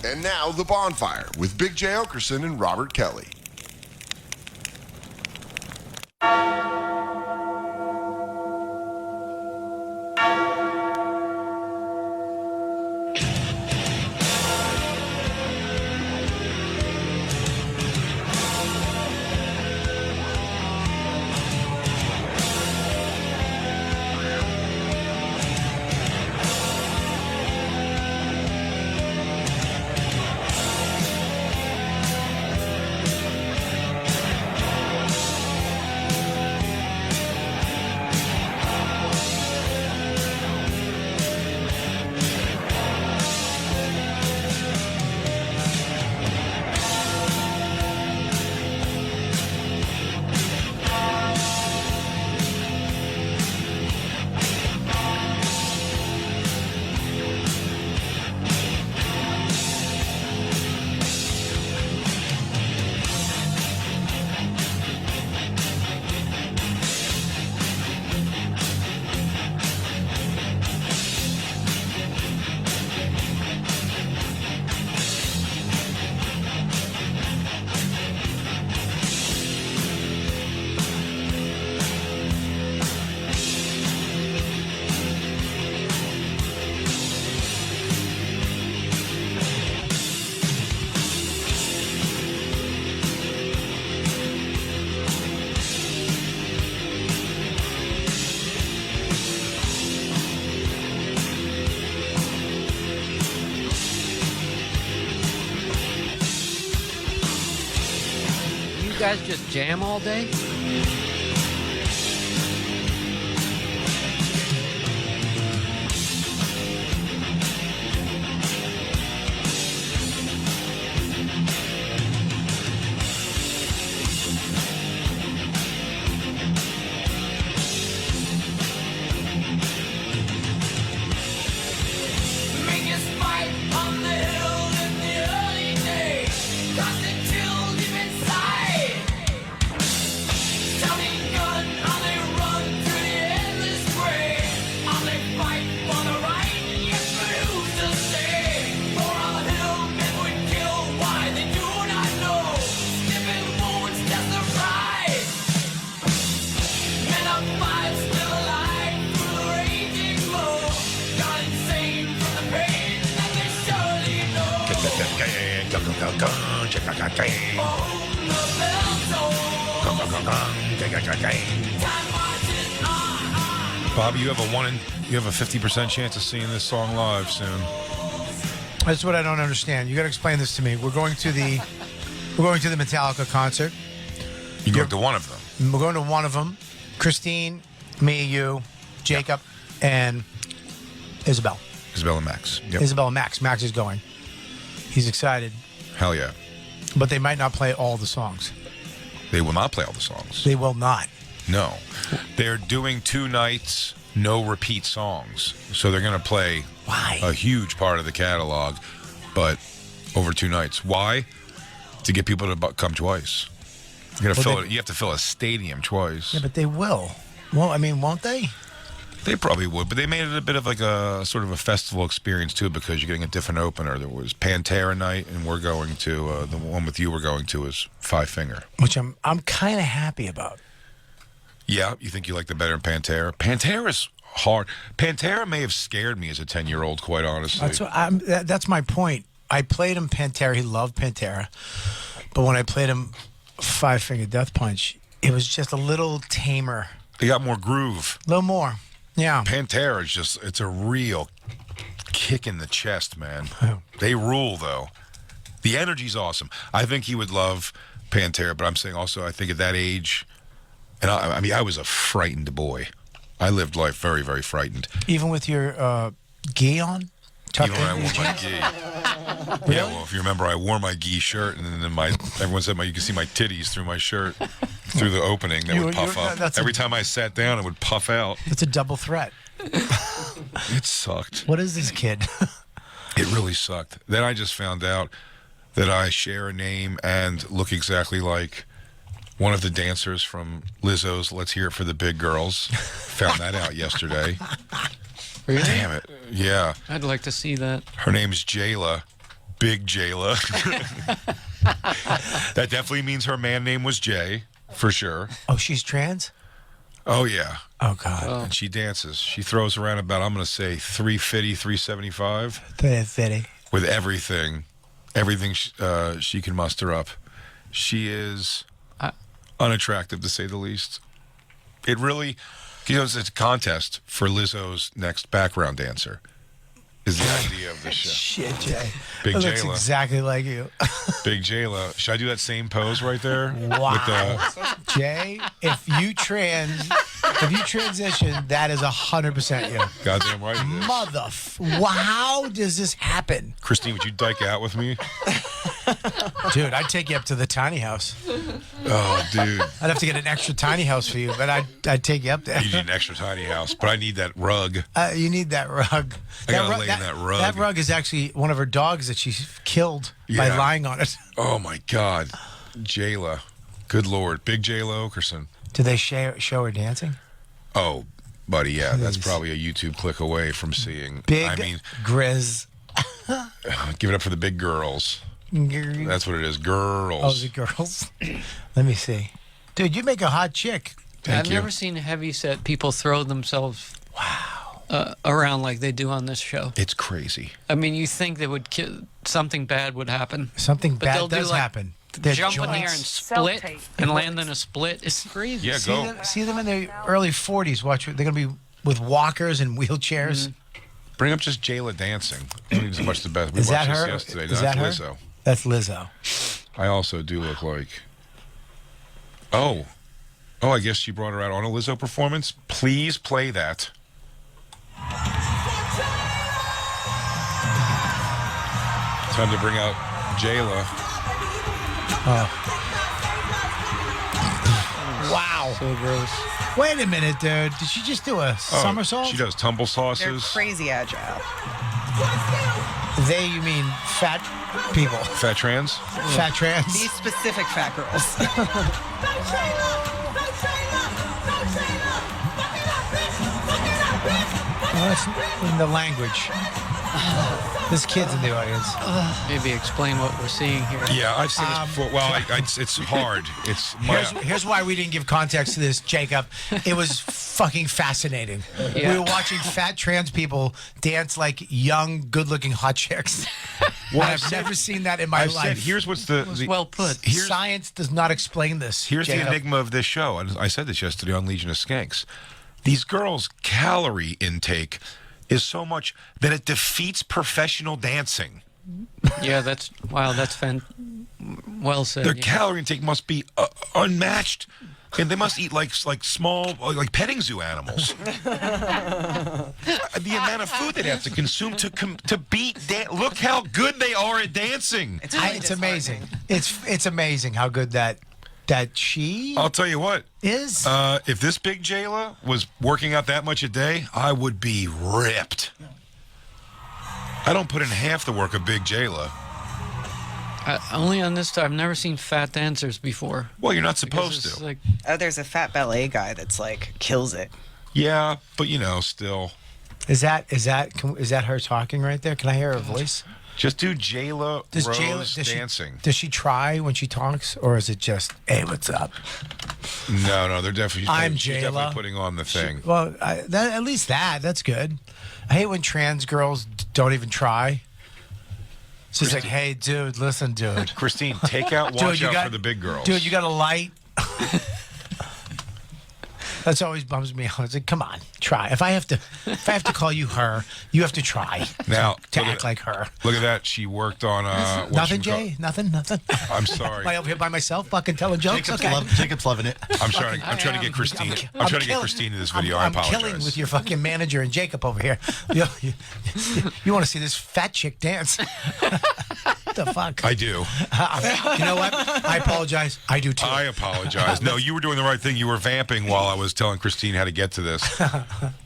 And now, The Bonfire with Big J. Okerson and Robert Kelly. You guys just jam all day? Bobby, you have a 50% chance of seeing this song live soon. That's what I don't understand. You got to explain this to me. We're going to the Metallica concert. You go to one of them. We're going to one of them. Christine, me, you, Jacob, and Isabel. Isabel and Max. Yep. Isabel and Max. Max is going. He's excited. Hell yeah. But they might not play all the songs. They will not play all the songs. They will not. No. They're doing 2 nights, no repeat songs. So they're going to play a huge part of the catalog, but over 2 nights. Why? To get people to come twice. You have to fill a stadium twice. Yeah, but they will. Well, I mean, won't they? They probably would, but they made it a bit of like a sort of a festival experience too, because you're getting a different opener. There was Pantera night, and we're going to the one with you. We're going to is Five Finger, which I'm kind of happy about. Yeah, you think you like the better Pantera? Pantera's hard. Pantera may have scared me as a 10-year-old, quite honestly. That's my point. I played him Pantera. He loved Pantera, but when I played him Five Finger Death Punch, it was just a little tamer. They got more groove. A little more. Yeah. Pantera is just, it's a real kick in the chest, man. They rule, though. The energy's awesome. I think he would love Pantera, but I'm saying also, I think at that age, and I mean, I was a frightened boy. I lived life very, very frightened. Even with your gi on? Even when I wore my gi. Really? Yeah, well, if you remember, I wore my gi shirt, and then everyone said you could see my titties through my shirt, through the opening. They would puff up. Every time I sat down, it would puff out. It's a double threat. It sucked. What is this kid? It really sucked. Then I just found out that I share a name and look exactly like one of the dancers from Lizzo's Let's Hear It for the Big Girls. Found that out yesterday. Really? Damn it. Yeah. I'd like to see that. Her name's Jayla, Big Jayla. That definitely means her man name was Jay, for sure. Oh, she's trans? Oh, yeah. Oh, God. And she dances. She throws around about, I'm going to say, 350, 375 350. with everything. Everything she can muster up. She is unattractive, to say the least. It really, it's a contest for Lizzo's next background dancer. Is the idea of the show. Shit, Jay. Big That looks Jayla. exactly like you. Big Jayla. Should I do that same pose right there? Wow. Jay, if you transition, that is 100% you. Goddamn right it is. How does this happen? Christine, would you dike out with me? Dude, I'd take you up to the tiny house. Oh, dude. I'd have to get an extra tiny house for you, but I'd take you up there. You need an extra tiny house, but I need that rug. You need that rug. I gotta lay in that rug. That rug is actually one of her dogs that she killed by Yeah. lying on it. Oh, my God. Jayla. Good Lord. Big Jayla Okerson. Did they show her dancing? Oh, buddy, yeah. That's Please. probably a YouTube click away from seeing. Big I mean, Grizz. give it up for the big girls. That's what it is. Oh, Girls. the girls. Let me see. Dude, you make a hot chick. Thank I've you. never seen heavy set people throw themselves around like they do on this show. It's crazy. I mean, you think they would something bad would happen. Something But bad they'll do, does like, happen. Their Jump in the air and joints. split Self-tape. and land in a split. It's crazy. Yeah, See go. them in their early 40s. Watch. They're going to be with walkers and wheelchairs. Bring up just Jayla dancing. I think it's much the best. We Is watched that this her? yesterday. Is No, that her? that's Lizzo. That's Lizzo. I also do look like. Oh, I guess she brought her out on a Lizzo performance. Please play that. Time to bring out Jayla. Wow. So gross. Wait a minute, dude. Did she just do a Oh, somersault? She does tumble They're sauces. crazy agile. They, you mean fat people? Fat trans. Fat trans? These specific fat girls. Well, that's in the language. There's kids in the audience. Maybe explain what we're seing here. Yeah, I've seen this before. Well, it's hard. It's Here's why we didn't give context to this, Jacob. It was fucking fascinating. Yeah. We were watching fat trans people dance like young, good-looking hot chicks. Well, I've never seen that in my I've life. said here's what's the Well put. Science does not explain this. Here's the Jacob. enigma of this show, and I said this yesterday on Legion of Skanks. These girls' calorie intake is so much that it defeats professional dancing. Yeah, that's well said. Their yeah. calorie intake must be unmatched, and they must eat like small, like petting zoo animals. The amount of food they have to consume to beat. Look how good they are at dancing. It's amazing. It's amazing how good that she I'll tell you what. is. If this big Jayla was working out that much a day, I would be ripped. I don't put in half the work of big Jayla. Only on this time. I've never seen fat dancers before. Well, you're not Because supposed it's to. like, Oh, there's a fat ballet guy that's like kills it. Yeah, but still. Is that her talking right there? Can I hear her voice? Just do Jayla Rose does dancing. Does she try when she talks, or is it just, hey, what's up? No, they're definitely. I'm she's Jayla. definitely putting on the thing. Well, at least that's good. I hate when trans girls don't even try. She's like, hey, dude, listen, dude. Christine, take out, watch Dude, out for the big girls. Dude, you got a light? That's always bums me out. It's like, come on, try. If I have to call you her, you have to try Now, to look act at- like her. Look at that. She worked on. Nothing, Jay? Nothing? I'm sorry. Am I over here by myself fucking telling jokes? Jacob's loving it. I'm trying to get Christine. I'm trying to get Christine in this video. I I'm apologize. killing with your fucking manager and Jacob over here. You want to see this fat chick dance? What the fuck? I do. You know what? I apologize. I do too. I apologize. No, you were doing the right thing. You were vamping while I was telling Christine how to get to this.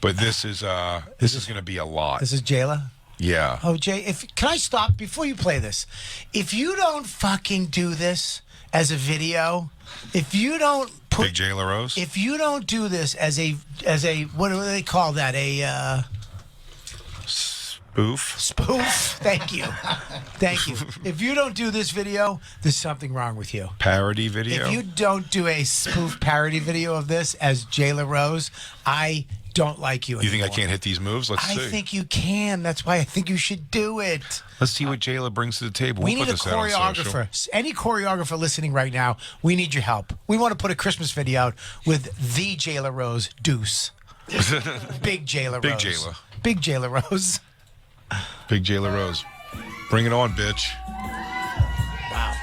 But this is going to be a lot. This is Jayla. Yeah. Oh, Jay, can I stop before you play this? If you don't fucking do this as a video, if you don't put Big Jayla Rose. if you don't do this as a what do they call that? A Spoof. Spoof. Thank you. Thank you. If you don't do this video, there's something wrong with you. Parody video. If you don't do a spoof parody video of this as Jayla Rose, I don't like you anymore. You think I can't hit these moves? Let's see. I think you can. That's why I think you should do it. Let's see what Jayla brings to the table. We We'll need put a this out on social. choreographer. Any choreographer listening right now, we need your help. We want to put a Christmas video out with the Jayla Rose Deuce. Big Jayla Big Rose. Jayla. Big Jayla Rose. Big Jayla Rose. Bring it on, bitch. Wow.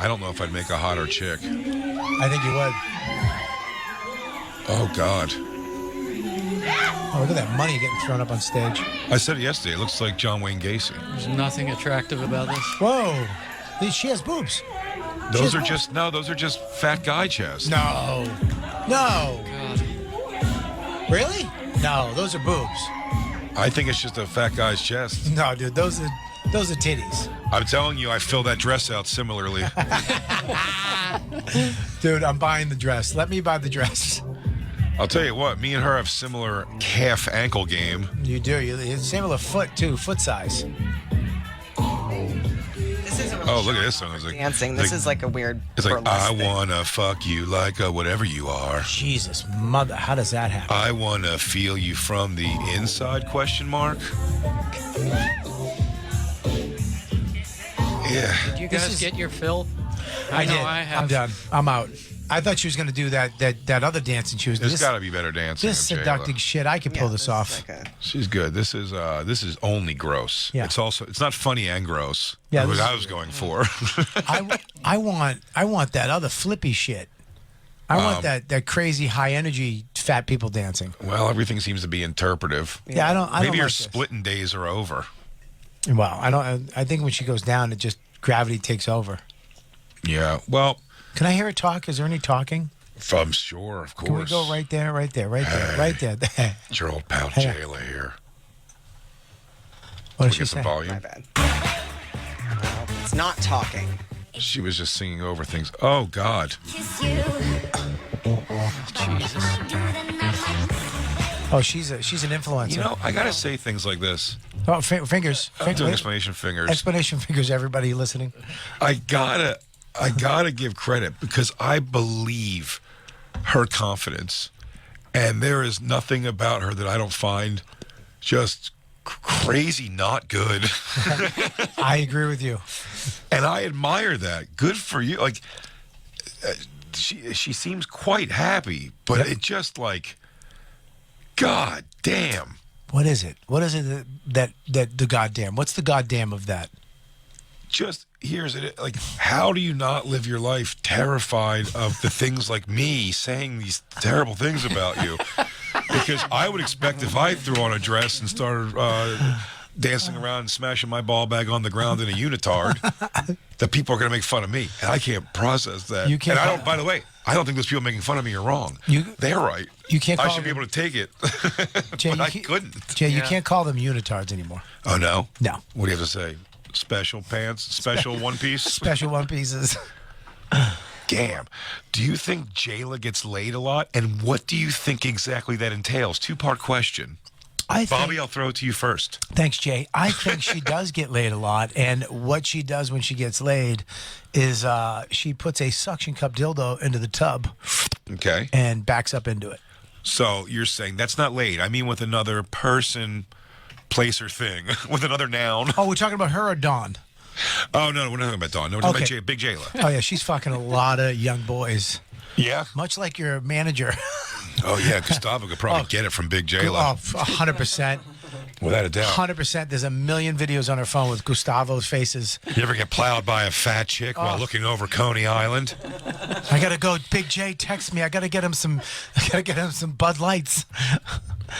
I don't know if I'd make a hotter chick. I think you would. Oh, God. Oh, look at that money getting thrown up on stage. I said it yesterday. It looks like John Wayne Gacy. There's nothing attractive about this. Whoa. She has boobs. Those are just fat guy chests. No. No. Really? No, those are boobs. I think it's just a fat guy's chest. No, dude, those are titties. I'm telling you, I fill that dress out similarly. Dude, I'm buying the dress. Let me buy the dress. I'll tell you what, me and her have similar calf ankle game. You do. You similar foot too, foot size. This isn't really Oh, look at this song. It's like dancing. This is like a weird. It's like burlesque I thing. wanna fuck you like a whatever you are. Jesus, mother, how does that happen? I wanna feel you from the inside? Question mark. Yeah. Did you guys get your fill? I know did. I have. I'm done. I'm out. I thought she was going to do that other dance, and she was. There's This, got to be better dancing. this than Jayla. seductive shit. I could pull Yeah, this is off. like a- She's good. This is only gross. Yeah. It's not funny and gross. Yeah, What this I is- was going for. I want that other flippy shit. I want that crazy high energy fat people dancing. Well, everything seems to be interpretive. Yeah, I don't Maybe your like this. splitting days are over. Well, I don't. I think when she goes down, it just gravity takes over. Yeah. Well, Can I hear her talk? Is there any talking? I'm sure, of course. Can we go right there, right there, right there, right there? It's your old pal Hey. Jayla here. What We did she get some say? My volume. bad. Well, it's not talking. She was just singing over things. Oh God. Jesus. Oh, she's an influencer. You know, I gotta say things like this. Oh, fingers. I'm doing Wait. explanation fingers. Explanation fingers. Everybody listening. I gotta give credit because I believe her confidence, and there is nothing about her that I don't find just crazy not good. I agree with you. And I admire that. Good for you. Like she seems quite happy, but it just like, God damn. What is it? What is it that the goddamn? What's the goddamn of that? Just here's it. Like, how do you not live your life terrified of the things like me saying these terrible things about you? Because I would expect if I threw on a dress and started dancing around and smashing my ball bag on the ground in a unitard, that people are going to make fun of me, and I can't process that. You can't And I call- don't. By the way, I don't think those people making fun of me are wrong. They're right. You can't I call should be them- able to take it, Jay, but you I can't- couldn't. Jay, you Yeah. can't call them unitards anymore. Oh no. No. What do you have to say? Special pants, special one piece. Special one pieces. Damn. Do you think Jayla gets laid a lot? And what do you think exactly that entails? Two-part question. I think, Bobby, I'll throw it to you first. thanks, Jay. I think she does get laid a lot, and what she does when she gets laid is she puts a suction cup dildo into the tub Okay. and backs up into it. So you're saying that's not laid. I mean with another person, place, or thing. With another noun. Oh, we're talking about her or Dawn? Oh, no, we're not talking about Dawn. No, we're talking Okay. about Big Jayla. Oh yeah, she's fucking a lot of young boys, Yeah? much like your manager. Oh, yeah. Gustavo could probably get it from Big Jayla. 100%. Without a doubt. 100%. There's a million videos on her phone with Gustavo's faces. You ever get plowed by a fat chick while looking over Coney Island? I gotta go. Big J, text me. I gotta get him some. I gotta get him some Bud Lights.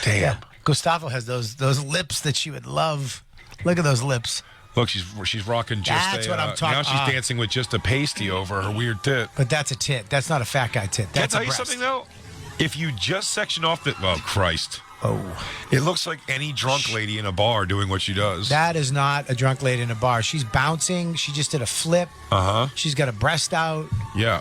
Damn. Gustavo has those lips that she would love. Look at those lips. Look, she's rocking just That's a. what I'm talking- Now she's dancing with just a pasty over her weird tit. But that's a tit. That's not a fat guy tit. Can I That's tell a you breast. something though? If you just section off the Christ, Oh, it looks like any drunk lady in a bar doing what she does. that is not a drunk lady in a bar. She's bouncing. She just did a flip. Uh huh. She's got a breast out. Yeah.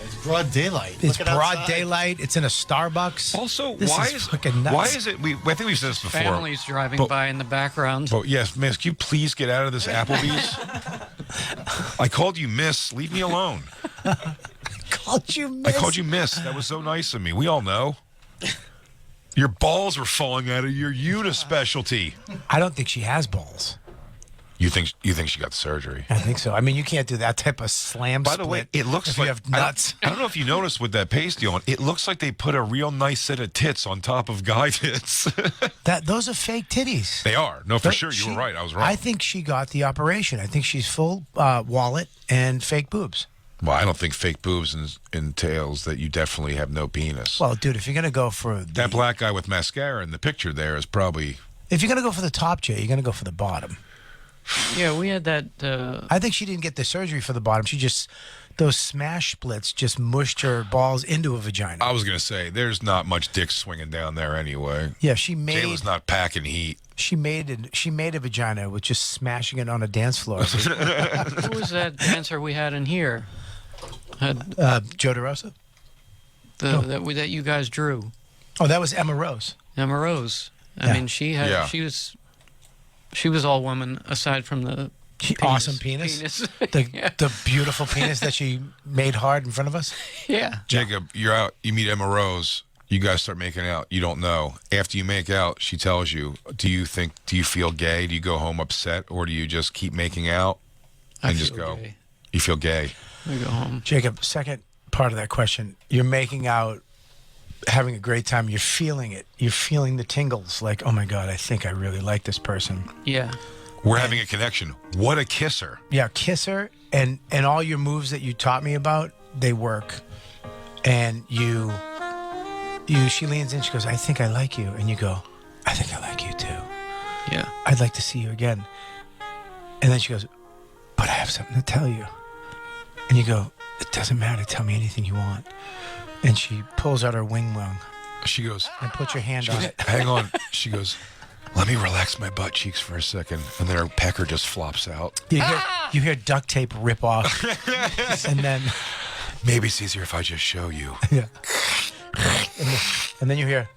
It's broad daylight. It's Look at broad outside. daylight. It's in a Starbucks. Also, This why is is fucking nuts. why is it? I think we've said this before. Families driving But- by in the background. But yes, miss, can you please get out of this Applebee's? I called you miss. Leave me alone. Called you I miss. called you miss. That was so nice of me. We all know. Your balls were falling out of your unispecialty. I don't think she has balls. You think she got the surgery? I think so. I mean, you can't do that type of slam By split. the way, it looks if like you have nuts. I don't know if you noticed with that pasty on. It looks like they put a real nice set of tits on top of guy tits. Those are fake titties. They are. No, for But sure. You she- were right. I was wrong. I think she got the operation. I think she's full wallet and fake boobs. Well, I don't think fake boobs entails that you definitely have no penis. Well, dude, if you're gonna go for That black guy with mascara in the picture there is probably. if you're gonna go for the top, Jay, you're gonna go for the bottom. Yeah, we had that. I think she didn't get the surgery for the bottom. She just those smash splits just mushed her balls into a vagina. I was gonna say there's not much dick swinging down there anyway. Yeah, she made Jayla's not packing heat. she made a vagina with just smashing it on a dance floor. Who was that dancer we had in here? Had Joe DeRosa. that you guys drew, Oh, that was Emma Rose. Emma Rose. I Yeah. mean, she had Yeah. she was all woman aside from the Awesome penis. The beautiful penis that she made hard in front of us. Yeah. Jacob, you're out. You meet Emma Rose. You guys start making out. You don't know. After you make out, she tells you, do you feel gay? Do you go home upset? Or do you just keep making out I and just feel go? gay. You feel gay. We go home. Jacob, second part of that question. You're making out, having a great time. You're feeling it. You're feeling the tingles. Like, oh my God, I think I really like this person. Yeah. We're having a connection. What a kisser. Yeah, kiss her, and all your moves that you taught me about, they work. And she leans in, she goes, I think I like you. And you go, I think I like you too. Yeah. I'd like to see you again. And then she goes, but I have something to tell you. And you go, it doesn't matter. Tell me anything you want. And she pulls out her wing wing She goes, and puts your hand on it. hang on. She goes, let me relax my butt cheeks for a second. And then her pecker just flops out. You hear duct tape rip off. And then, Maybe it's easier if I just show you. yeah. And then you hear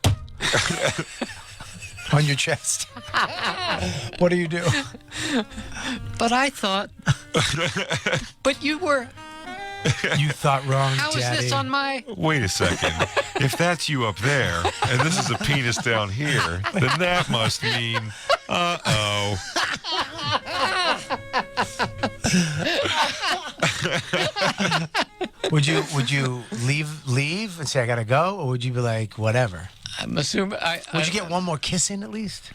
on your chest. What do you do? But I thought. But you were. You thought wrong, How is Daddy. this on my? Wait a second. If that's you up there, and this is a penis down here, then that must mean, uh-oh. Would you leave and say I gotta go, or would you be like whatever? I'm assuming. Would you get one more kiss in at least?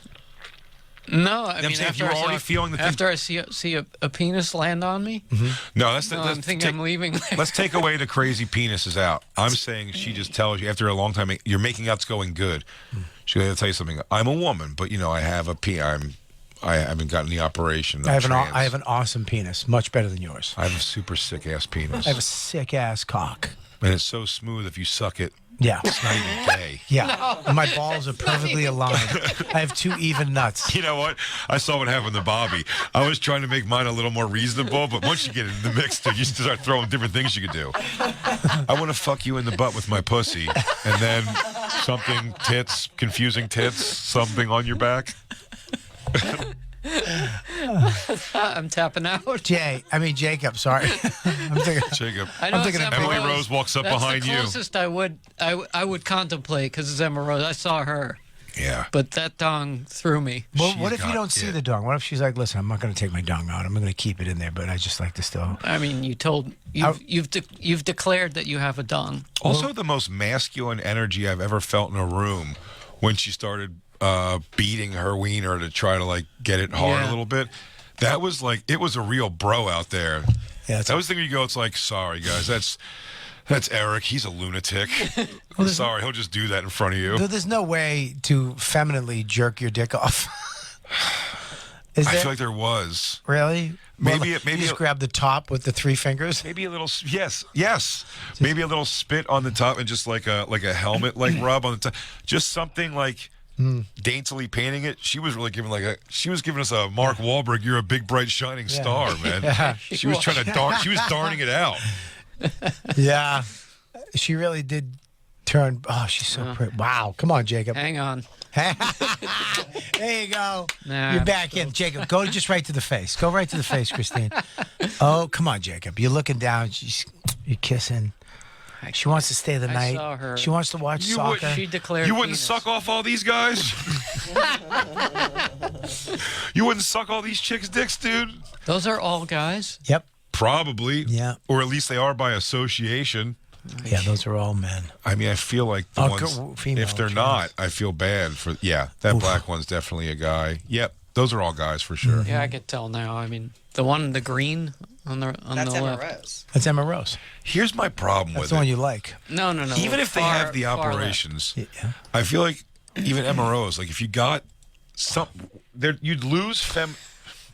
No, I mean saying if after you were I already feeling the thing- after I see a penis land on me, No, that's no, I'm thinking I'm leaving. Let's take away the crazy penises out. I'm saying she just tells you after a long time your making out's going good. She's going to tell you something. I'm a woman, but I have a I haven't gotten the operation. I have an awesome penis, much better than yours. I have a super sick ass penis. I have a sick ass cock. And it's so smooth if you suck it. Yeah, It's not even gay. yeah. And my balls are perfectly aligned. I have two even nuts. You know what? I saw what happened to Bobby. I was trying to make mine a little more reasonable, but once you get in the mix, dude, you start throwing different things you could do. I want to fuck you in the butt with my pussy, and then something tits, confusing tits, something on your back. I'm tapping out. Jacob. Sorry, I'm thinking. Jacob. I know I'm it's thinking of Emma Emily Rose walks up That's behind the you. closest I would contemplate because it's Emma Rose. I saw her, Yeah. but that dong threw me. Well, She's what if you got don't see it. the dong? What if she's like, listen, I'm not going to take my dong out. I'm going to keep it in there, but I just like to still. I mean, you've declared that you have a dong. Also, the most masculine energy I've ever felt in a room when she started beating her wiener to try to get it hard Yeah. a little bit. That was it was a real bro out there. Yeah, That was the thing you go, it's like, sorry guys, that's Eric. He's a lunatic. Sorry, he'll just do that in front of you. There's no way to femininely jerk your dick off. Is I there? feel like there was. Really? Maybe Well, it- maybe you just it- grab the top with the three fingers. Maybe a little, yes. Maybe a little spit on the top and just like a helmet rub on the top. Just something daintily painting it. She was really giving she was giving us a Mark Wahlberg, you're a big bright shining star, man. Yeah. She was trying to she was darning it out. Yeah. She really did turn. Oh, she's so pretty. Wow. Come on, Jacob. Hang on. There you go. Nah. You're back in. Jacob, go just right to the face. Go right to the face, Christine. Oh, come on, Jacob. You're looking down. You're kissing. She wants to stay the night. saw her. She wants to watch soccer. She declared You wouldn't penis. suck off all these guys? You wouldn't suck all these chicks' dicks, dude? Those are all guys. Yep. Probably. Yeah. Or at least they are by association. Yeah, those are all men. I mean, I feel like the ones, female, if they're trans. not, I feel bad for, that black one's definitely a guy. Yep, those are all guys for sure. Yeah, I could tell now. I mean, the one in the green on the That's the Emma left. Rose. That's Emma Rose. Here's my problem That's with the one it. you like. No. Even if they far- have the far left. operations, Yeah. I feel like even Emma Rose, like if you got some, there, you'd lose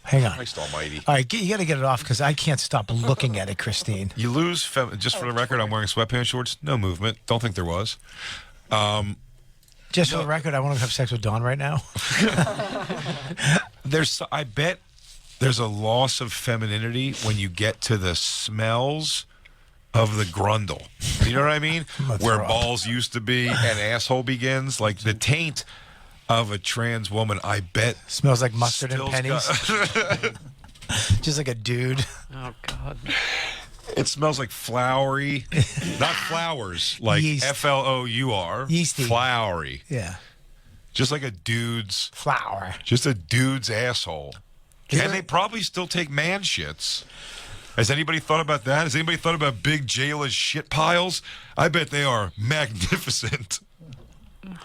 Hang on. Christ almighty. All right, you got to get it off because I can't stop looking at it, Christine. You lose just for the record, I'm wearing sweatpants shorts, no movement. Don't think there was. Just for the record, I want to have sex with Dawn right now. I bet there's a loss of femininity when you get to the smells of the grundle. You know what I mean? gonna Where throw up. balls used to be and asshole begins. Like the taint of a trans woman, I bet. Smells like mustard and still's pennies. Just like a dude. Oh God. It smells like flowery, not flowers, like Yeast. FLOUR. Yeasty. Flowery. Yeah. Just like a dude's Is asshole. And there- they probably still take man shits. Has anybody thought about that? Has anybody thought about Big Jayla's shit piles? I bet they are magnificent.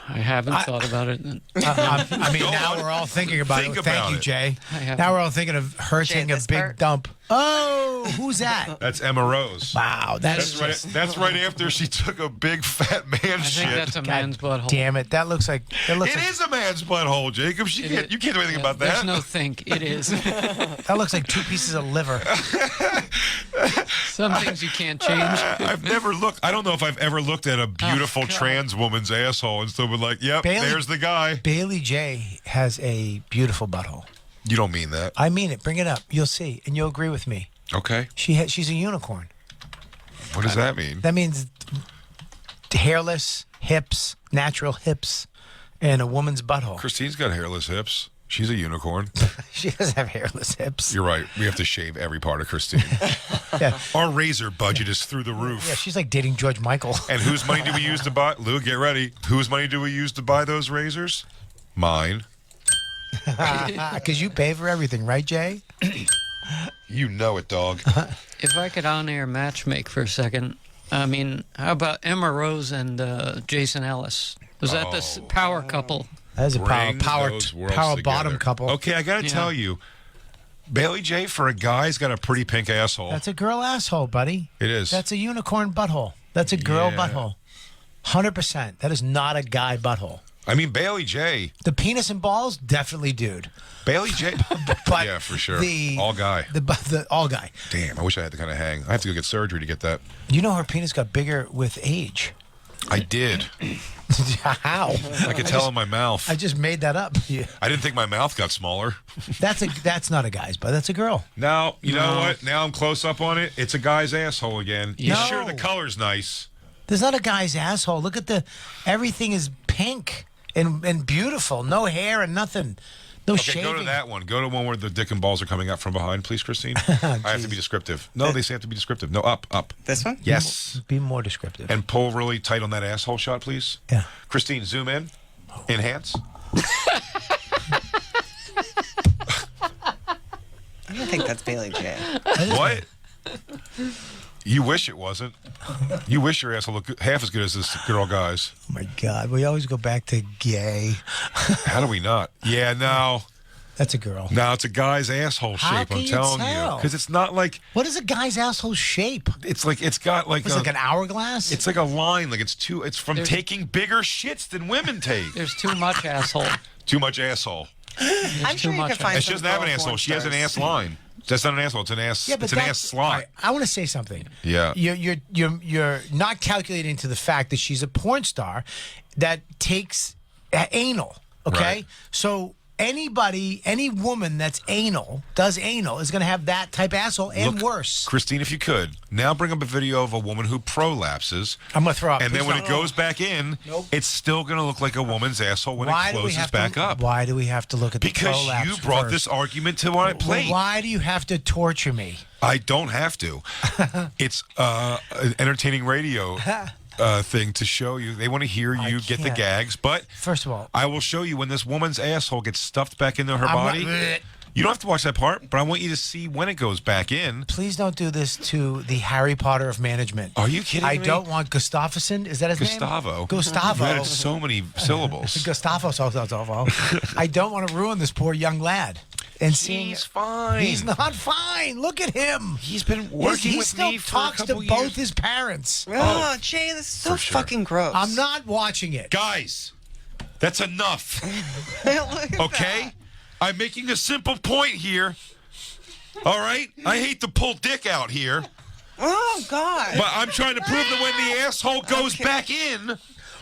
I haven't thought about it. I mean, Go now on. we're all thinking about Think it. Thank about you, it. Jay. I haven't. Now we're all thinking of her Jay, taking a this big part. dump. Oh, who's that? That's Emma Rose. Wow, That's right. That's right after she took a big fat man I shit. think that's a man's butthole. Damn it! That looks like It is a man's butthole, Jacob. You can't do anything Yeah, about that. There's no think. It is. that looks like 2 pieces of liver. Some things you can't change. I've never looked. I don't know if I've ever looked at a beautiful God. trans woman's asshole and still been like, "Yep, Bailey- there's the guy." Bailey J has a beautiful butthole. You don't mean that, I mean it. Bring it up. You'll see, and you'll agree with me. okay? She's a unicorn. What does that mean? That means hairless hips, natural hips, and a woman's butthole. Christine's got hairless hips. She's a unicorn. She doesn't have hairless hips. You're right. We have to shave every part of Christine. Yeah, Our razor budget is through the roof. yeah, she's like dating George Michael. And whose money do we use to buy? Lou, get ready. Whose money do we use to buy those razors? Mine. Because you pay for everything, right, Jay? You know it, dog. If I could on-air matchmake for a second, I mean, how about Emma Rose and Jason Ellis? Was that the power couple? That is a Bring those worlds power together. bottom couple. Okay, I got to Yeah. tell you, Bailey J, for a guy's got a pretty pink asshole. That's a girl asshole, buddy. It is. That's a unicorn butthole. That's a girl Yeah. butthole. 100%. That is not a guy butthole. I mean, Bailey J. The penis and balls, definitely dude. Bailey J. But Yeah, for sure. The All guy. The all guy. Damn, I wish I had the kind of hang. I have to go get surgery to get that. You know her penis got bigger with age. I did. How? I could tell in my mouth. I just made that up. Yeah. I didn't think my mouth got smaller. That's not a guy's butt. That's a girl. Now, you know what? Now I'm close up on it. It's a guy's asshole again. No. Sure, the color's nice. There's not a guy's asshole. Look at everything is pink and beautiful. No hair and nothing. No Okay, shaving. go to that one. Go to one where the dick and balls are coming out from behind, please, Christine. I have to be descriptive. No, they say I have to be descriptive. No, up. This one? Yes. Be more descriptive. And pull really tight on that asshole shot, please. Yeah. Christine, zoom in. Enhance. I don't think that's Bailey J. What? You wish it wasn't. You wish your asshole looked half as good as this girl guy's. Oh my God. We always go back to gay. How do we not? Yeah, no. That's a girl. No, it's a guy's asshole How shape, can I'm you telling tell? you. Because it's not like, What is a guy's asshole shape? it's like, it's got like It's a, like an hourglass? it's like a line. Like it's from There's- taking bigger shits than women take. There's too much asshole. Too much asshole. I'm sure too you much could find And she some doesn't have an girl asshole. porn She has an stars. ass line. That's not an asshole. It's an ass. Yeah, but it's an that- ass slot. all right, I want to say something. Yeah. You're not calculating to the fact that she's a porn star that takes anal. Okay, Right. so anybody, any woman that's does anal, is going to have that type of asshole and Look, worse. Christine, if you could, now bring up a video of a woman who prolapses. I'm going to throw up. And then Please when don't. it goes back in, Nope. it's still going to look like a woman's asshole when Why it do we closes have back to, up. Why do we have to look at the Because prolapse you brought first? this argument to my plate. Well, why do you have to torture me? I don't have to. It's an entertaining radio thing to show you. They want to hear you get the can't. gags, but First of all, I will show you when this woman's asshole gets stuffed back into her I'm body. not- You don't have to watch that part, but I want you to see when it goes back in. please don't do this to the Harry Potter of management. Are you kidding I me? don't want Gustafsson. Is that his Gustavo. name? Gustavo. You added so many syllables. Gustavo. I don't want to ruin this poor young lad. And seeing He's fine. He's not fine. Look at him. He's been working he with still me for a talks to couple both years. his parents. Oh, Jay, this is so for sure. fucking gross. I'm not watching it. Guys, that's enough. Look at Okay? that. I'm making a simple point here. All right? I hate to pull dick out here, Oh, God. but I'm trying to prove that when the asshole goes back in,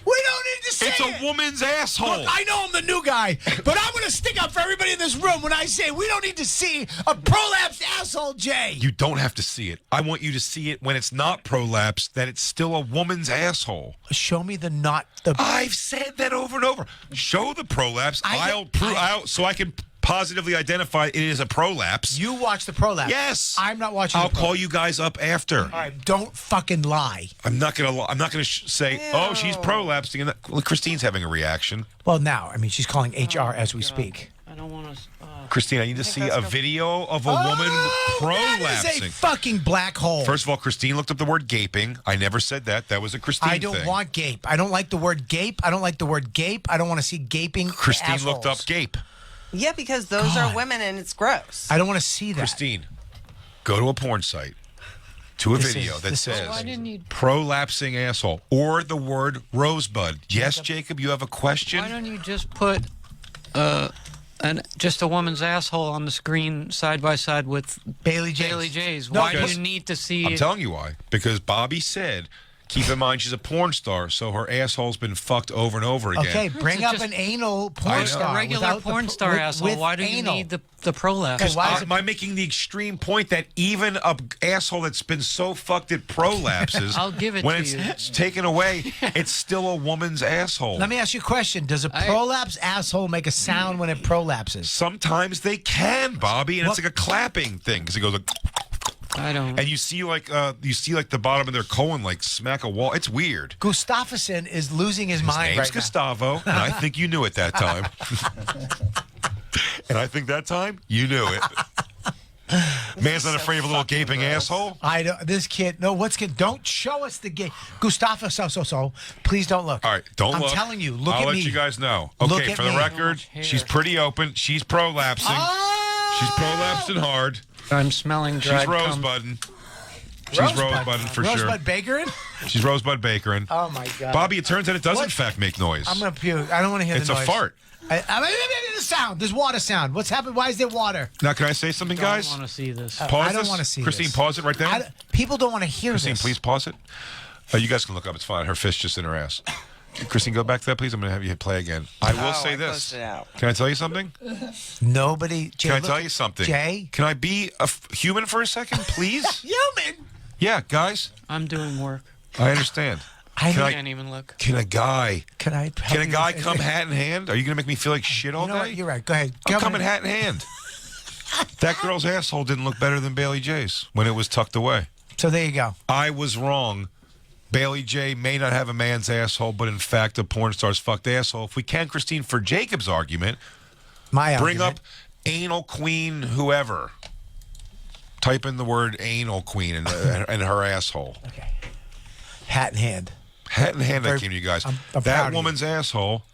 We don't need to say it's it. a woman's asshole. Look, I know I'm the new guy, but I'm going to stick up for everybody in this room when I say we don't need to see a prolapsed asshole, Jay. You don't have to see it. I want you to see it when it's not prolapsed, that it's still a woman's asshole. Show me the I've said that over and over. Show the prolapse. I- I'll so I can positively identify it is a prolapse. You watch the prolapse. Yes. I'm not watching I'll the call you guys up after. All right, don't fucking lie. I'm not gonna say, oh, she's prolapsing. And well, Christine's having a reaction. Well, now, I mean, she's calling HR as we speak. I don't want to. Christine, I need to see a video of a woman That is a prolapsing. fucking black hole. First of all, Christine looked up the word gaping. I never said that. That was a Christine I don't thing. want gape. I don't like the word gape. I don't like the word gape. I don't want to see gaping Christine looked assholes. up gape. Yeah, because those God. are women and it's gross. I don't want to see that. Christine, go to a porn site, to a This video is- that this is- says Why didn't you? prolapsing asshole or the word rosebud. Yes, Jacob, you have a question? Why don't you just put just a woman's asshole on the screen side by side with Bailey J's. Bailey J's? No, Why do because- you need to see? I'm telling you why. Because Bobby said, keep in mind she's a porn star, so her asshole's been fucked over and over again. Okay, bring It's up just- an anal I porn know. star. a regular without the porn pro- star with- asshole. with Why do you anal. need the prolapse? Okay, why is it- Am I making the extreme point that even a asshole that's been so fucked it prolapses, I'll give it when to you. it's taken away, it's still a woman's asshole. Let me ask you a question. Does a prolapse asshole make a sound when it prolapses? Sometimes they can, Bobby, and it's What- like a clapping thing because it goes like, I don't. and you see like the bottom of their colon like smack a wall. It's weird. Gustafsson is losing his His mind name's right now. Gustavo, and I think you knew it that time. And I think that time you knew it. Man's not afraid of a little gaping asshole. I don't. This kid. No, what's kid? Don't show us the gay. Gustavo. So. Please don't look. All right, don't I'm look. telling you. Look I'll at let me. you guys know. Look Okay, at for the me. record, So much hair. she's pretty open. She's prolapsing. Oh! She's prolapsing hard. I'm smelling She's dried cum. rosebudding. She's rosebudding for sure. Rosebud Bakerin? She's rosebud bakerin. Oh my God. Bobby, it turns out it does in What? fact make noise. I'm gonna puke. I don't want to hear It's the a noise. fart. The sound. There's water sound. What's happening? Why is there water? Now, can I say something, I guys? don't want to see this. Pause I don't this. want to see Christine, this. pause it right there. People don't want to hear Christine, this. please pause it. You guys can look up. It's fine. Her fist just in her ass. Christine, go back to that, please. I'm going to have you hit play again. I will say I this. closed it out. Can I tell you something? Nobody. Jay, Can I look tell at- you something? Jay? Can I be a human for a second, please? Human. Yeah, guys. I'm doing work. I understand. I Can I I- can't even look. Can a guy Can a come hat in hand? Are you going to make me feel like shit all You know what? day? You're right. Go ahead. I'm Come coming in. hat in hand. That girl's asshole didn't look better than Bailey J's when it was tucked away. So there you go. I was wrong. Bailey J may not have a man's asshole, but in fact, a porn star's fucked asshole. If we can, Christine, for Jacob's argument, My bring argument. up anal queen, whoever. Type in the word anal queen and her asshole. Okay. Hat in hand. Hat in hand, I Very- came to you guys. I'm proud That of you. woman's asshole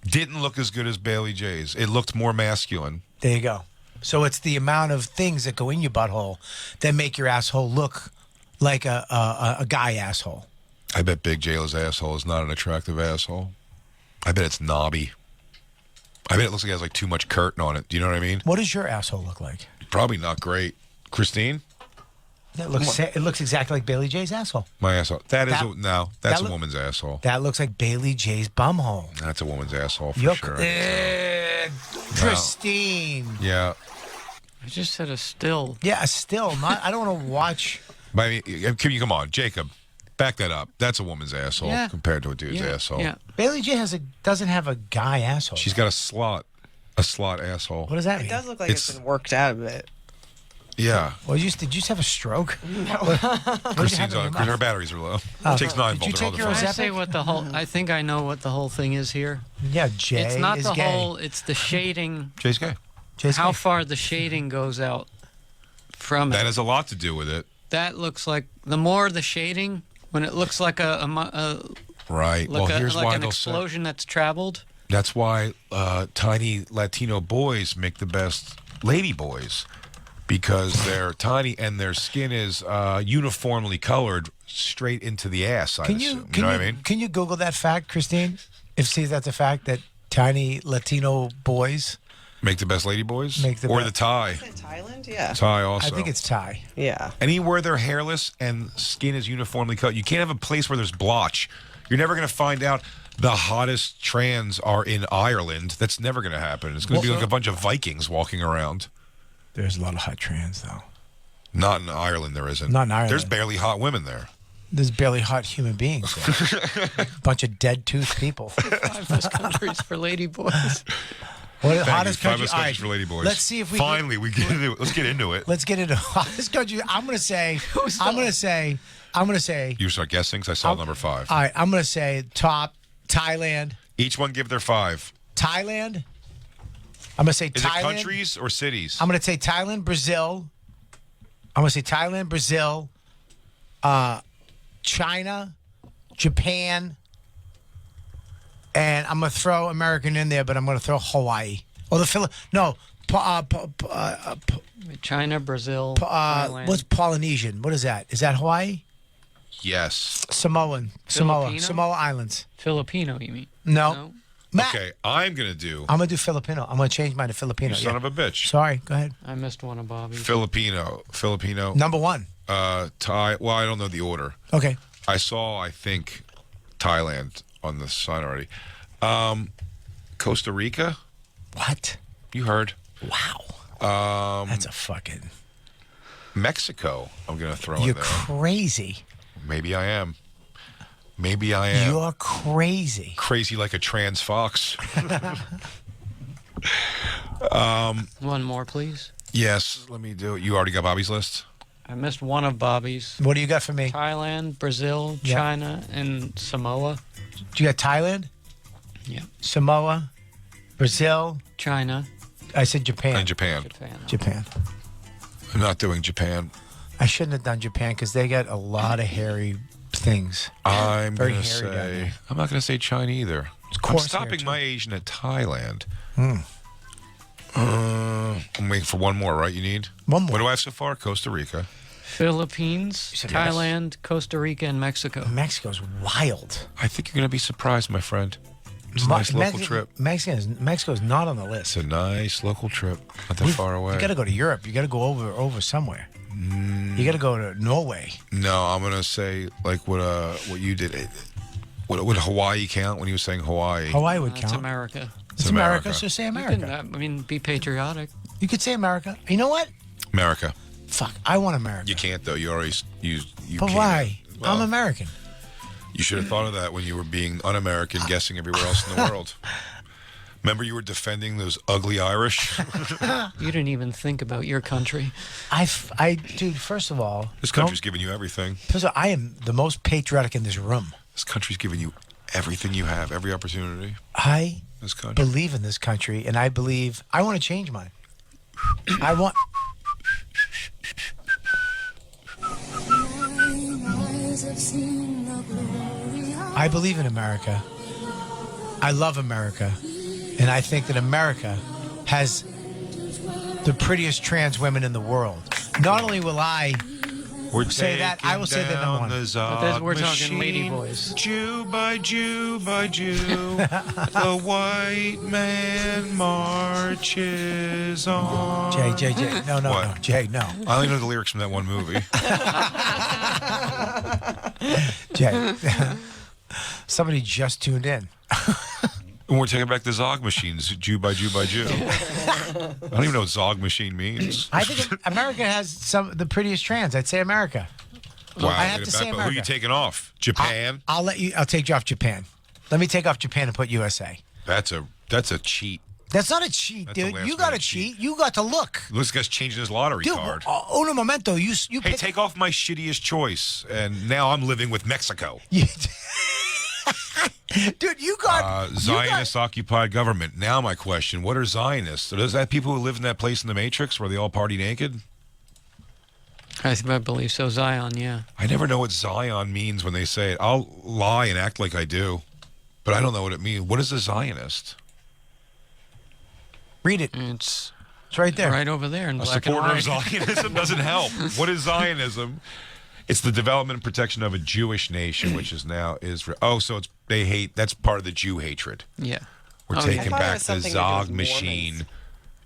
didn't look as good as Bailey J's. It looked more masculine. There you go. So it's the amount of things that go in your butthole that make your asshole look like a guy asshole. I bet Big Jayla's asshole is not an attractive asshole. I bet it's knobby. I bet it looks like it has like too much curtain on it. Do you know what I mean? What does your asshole look like? Probably not great. Christine? It looks exactly like Bailey J's asshole. My asshole. That's That- a woman's asshole. That looks like Bailey J's bumhole. That's a woman's asshole for sure. Christine. Yeah. I just said a still. Yeah, still not. I don't want to watch. But I mean, come on, Jacob. Back that up. That's a woman's asshole Yeah. compared to a dude's Yeah, asshole. yeah. Bailey J doesn't have a guy asshole. She's got a slot asshole. What does that It mean? does look like it's been worked out a bit. Yeah. Well, did you just have a stroke? Christine's on. Her batteries are low. It takes 9 Did you volts. take your Can I Ozempic? say what the whole? I think I know what the whole thing is here. Yeah, Jay It's not is the gay. whole. It's the shading. Jay's gay. Jay's How gay. far the shading goes out from That it. has a lot to do with it. That looks like the more the shading, when it looks like a Right. Well, here's like why an they'll say. explosion that's traveled. That's why tiny Latino boys make the best lady boys, because they're tiny and their skin is uniformly colored straight into the ass. I assume. You know what I mean? Can you Google that fact, Christine? See if that's a fact that tiny Latino boys Make the best lady boys, Make the or best- the Thai. Is it Thailand? Yeah. Thai also. I think it's Thai. Yeah. Anywhere they're hairless and skin is uniformly cut. You can't have a place where there's blotch. You're never going to find out the hottest trans are in Ireland. That's never going to happen. It's going to be like a bunch of Vikings walking around. There's a lot of hot trans though. Not in Ireland, there isn't. Not in Ireland. There's barely hot women there. There's barely hot human beings there. Bunch of dead tooth people. 5 best countries for lady boys. What Thank hottest you. 5 country? best All countries right, for lady boys. Let's see if we finally we get into it. Let's get into it. Let's get into hottest country. I'm gonna say. You start guessing, 'cause I saw number 5. All right, I'm gonna say top Thailand. Each one give their 5. Thailand. I'm gonna say Is Thailand. it countries or cities? I'm gonna say Thailand, Brazil. I'm gonna say Thailand, Brazil, China, Japan, and I'm gonna throw American in there, but I'm gonna throw Hawaii. Or the China, Brazil, Thailand. what's Polynesian? What is that? Is that Hawaii? Yes. Samoa, Filipino? Samoa Islands. Filipino, you mean? No. Matt, Okay, I'm going to do I'm gonna do Filipino. I'm gonna change mine to Filipino. you son of a bitch. Sorry, go ahead. I missed one of Bobby's. Filipino. Number 1. Thai. Well, I don't know the order. Okay. I saw, I think, Thailand on the sign already. Costa Rica. What? You heard. Wow. That's a fucking. Mexico. I'm going to throw in You're there. crazy. Maybe I am. Maybe I am. You're crazy. Crazy like a trans fox. One more, please. Yes. Let me do it. You already got Bobby's list? I missed one of Bobby's. What do you got for me? Thailand, Brazil, Yeah. China, and Samoa. Do you got Thailand, Yeah. Samoa, Brazil? China, I said Japan. And Japan. Japan. Japan. I'm not doing Japan. I shouldn't have done Japan because they got a lot of hairy things. I'm Very going to hairy down say. there. I'm not going to say China either. I'm coarse hair, stopping too. my Asian at Thailand. I'm waiting for one more, right? You need? One more. What do I have so far? Costa Rica. Philippines, said yes. Thailand, Costa Rica, and Mexico. Mexico's wild. I think you're going to be surprised, my friend. It's a nice local trip. Mexico's not on the list. It's a nice local trip. Not that far away. You got to go to Europe. You got to go over somewhere. You got to go to Norway. No, I'm going to say like what you did. Would Hawaii count when you were saying Hawaii? Hawaii would That's count. America. It's America, so say You America. can, I mean, be patriotic. You could say America. You know what? America. Fuck, I want America. You can't though. You already you. But can't. why? Well, I'm American. You should have thought of that when you were being un-American, guessing everywhere else in the world. Remember, you were defending those ugly Irish. You didn't even think about your country. Dude. First of all, This country's giving you everything. First of all, I am the most patriotic in this room. This country's giving you everything you have, every opportunity. I This country. believe in this country, and I want to change mine. I want. I believe in America. I love America. And I think that America has the prettiest trans women in the world. Not only will I We're Say that. I will say that number one. But we're talking lady boys. Jew by Jew by Jew, the white man marches on. Jay. No. Jay, no. I only know the lyrics from that one movie. Jay. Somebody just tuned in. And we're taking back the Zog machines, Jew by Jew by Jew. I don't even know what Zog machine means. I think America has the prettiest trans. I'd say America. Wow, I have to say but who are America. you taking off? Japan? I'll take you off Japan. Let me take off Japan and put USA. That's a cheat. That's not a cheat, That's a dude. last You got to minute cheat. cheat. You got to look. This guy's changing his lottery Dude, card. uno momento. You Hey, pick. take off my shittiest choice, and now I'm living with Mexico. Dude, you got Zionist occupied government. Now my question, what are Zionists? Are those that people who live in that place in the Matrix where they all party naked? I believe so. Zion, yeah. I never know what Zion means when they say it. I'll lie and act like I do, but I don't know what it means. What is a Zionist? Read it. It's right there. right over there in A black and supporter of white. Zionism doesn't help. What is Zionism? It's the development and protection of a Jewish nation, which is now Israel. Oh, so they hate. That's part of the Jew hatred. Yeah. We're Oh, taking I thought it back was the something to do with Zog Mormons. machine.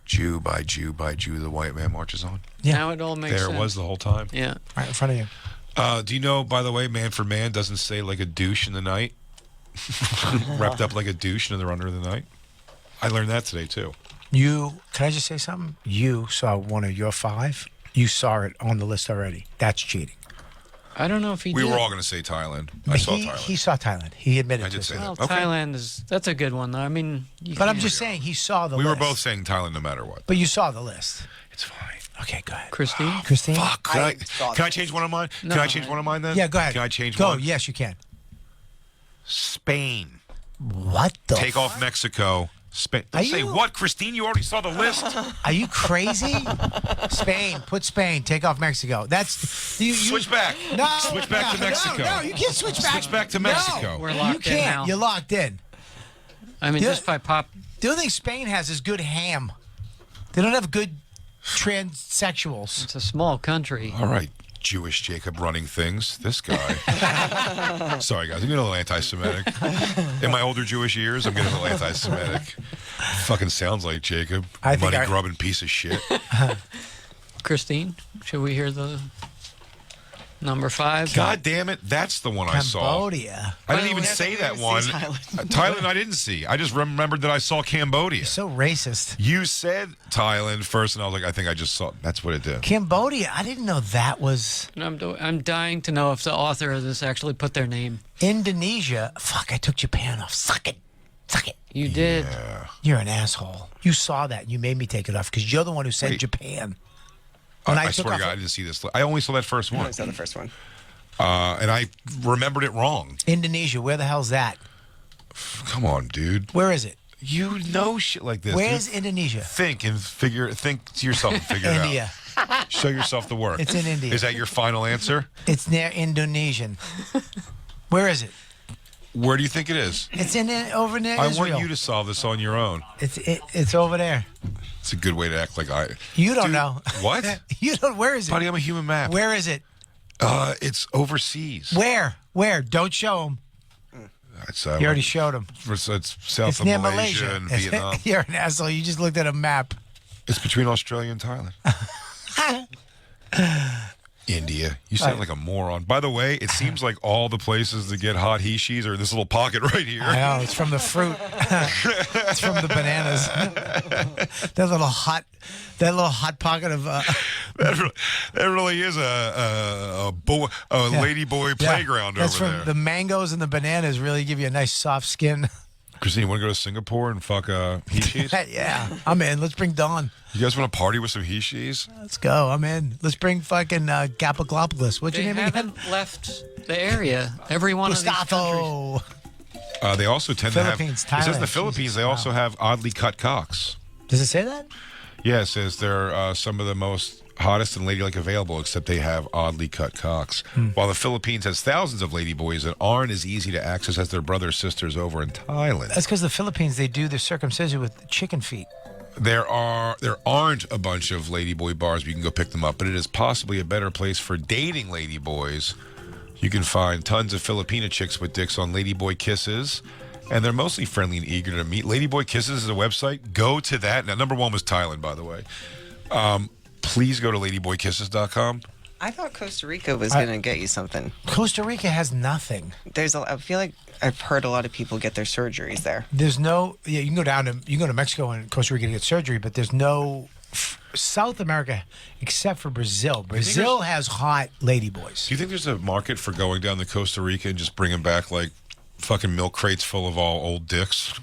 Jew by Jew by Jew, the white man marches on. Yeah. Now it all makes There sense. it was the whole time. Yeah. Right in front of you. Do you know, by the way, man for man doesn't say like a douche in the night? Wrapped up like a douche in the runner of the night? I learned that today, too. Can I just say something? You saw one of your 5. You saw it on the list already. That's cheating. I don't know if he We did. were all going to say Thailand. I saw Thailand. He saw Thailand. He admitted I did to say it. Well, that. Okay. Thailand that's a good one, though. I mean, But I'm just saying he saw the We list. were both saying Thailand no matter what. But you saw the list. It's fine. Okay, go ahead. Christine? Christine? Fuck. Can I I thought change one of mine? No, Can I change one of mine then? Yeah, go ahead. Can I change Go. one? Yes, you can. Spain. What the? Take off Mexico. Spain. Don't Are say you- what, Christine? You already saw the list. Are you crazy? Spain. Put Spain. Take off Mexico. That's you. Switch back. No. Switch back to Mexico. No, you can't switch back. Switch back to No. Mexico. We're You locked in can't. now. You're locked in. I mean, Yeah. just by pop. The only thing Spain has is good ham. They don't have good transsexuals. It's a small country. All right, Jewish Jacob running things. This guy. Sorry, guys. I'm getting a little anti-Semitic. In my older Jewish years, I'm getting a little anti-Semitic. Fucking sounds like Jacob. I think Money grubbing piece of shit. Christine, should we hear the number 5? God damn it. That's the one I saw. Cambodia. I didn't By the even way, say I that didn't one. see Thailand. Thailand I didn't see. I just remembered that I saw Cambodia. So racist. You said Thailand first, and I was like, I think I just saw. That's what it did. Cambodia. I didn't know that was I'm dying to know if the author of this actually put their name. Indonesia. Fuck, I took Japan off. Suck it. Suck it. You did. You're an asshole. You saw that. You made me take it off because you're the one who said Wait. Japan. When I took swear to off- God, I didn't see this. I only saw that first I one, saw the first one. and I remembered it wrong. Indonesia. Where the hell's that? Come on, dude. Where is it? You know shit like this. Where's dude. Indonesia? Think to yourself and figure it India. out. Show yourself the work. It's in India. Is that your final answer? It's near Indonesian. Where is it? Where do you think it is? It's over near I Israel. want you to solve this on your own. It's over there. It's a good way to act like I. You don't Dude, know. What? You don't. Where is it? Buddy, I'm a human map. Where is it? It's overseas. Where? Don't show him. It's, You already showed him. It's south It's of near Malaysia, Malaysia. and Vietnam. You're an asshole. You just looked at a map. It's between Australia and Thailand. India. You sound like a moron. By the way, it seems like all the places that get hot hishis are in this little pocket right here. I know. It's from the fruit. It's from the bananas. that little hot pocket of. That really is a lady boy playground That's over from there. the mangoes and the bananas. Really give you a nice soft skin. Christine, want to go to Singapore and fuck hishis? Yeah, I'm in. Let's bring Dawn. You guys want to party with some hishis? Let's go. I'm in. Let's bring fucking Gapaglopoulos. What's They your name again? haven't left the area. Every one of these countries. Gustavo. They also tend Philippines, to have. It says in the Thailand. Philippines Jesus, they also wow. have oddly cut cocks. Does it say that? Yeah, it says they're some of the most hottest and ladylike available, except they have oddly cut cocks. While the Philippines has thousands of ladyboys that aren't as easy to access as their brothers sisters over in Thailand. That's because the Philippines, they do their circumcision with chicken feet. There aren't a bunch of ladyboy bars where you can go pick them up, but it is possibly a better place for dating ladyboys. You can find tons of Filipina chicks with dicks on Ladyboy Kisses, and they're mostly friendly and eager to meet. Ladyboy Kisses is a website. Go to that. Now, number one was Thailand, by the way. Please go to ladyboykisses.com. I thought Costa Rica was going to get you something. Costa Rica has nothing. I feel like I've heard a lot of people get their surgeries there. There's no. Yeah, you can go to Mexico and Costa Rica to get surgery, but there's no South America except for Brazil. Brazil has hot ladyboys. Do you think there's a market for going down to Costa Rica and just bringing back like fucking milk crates full of all old dicks?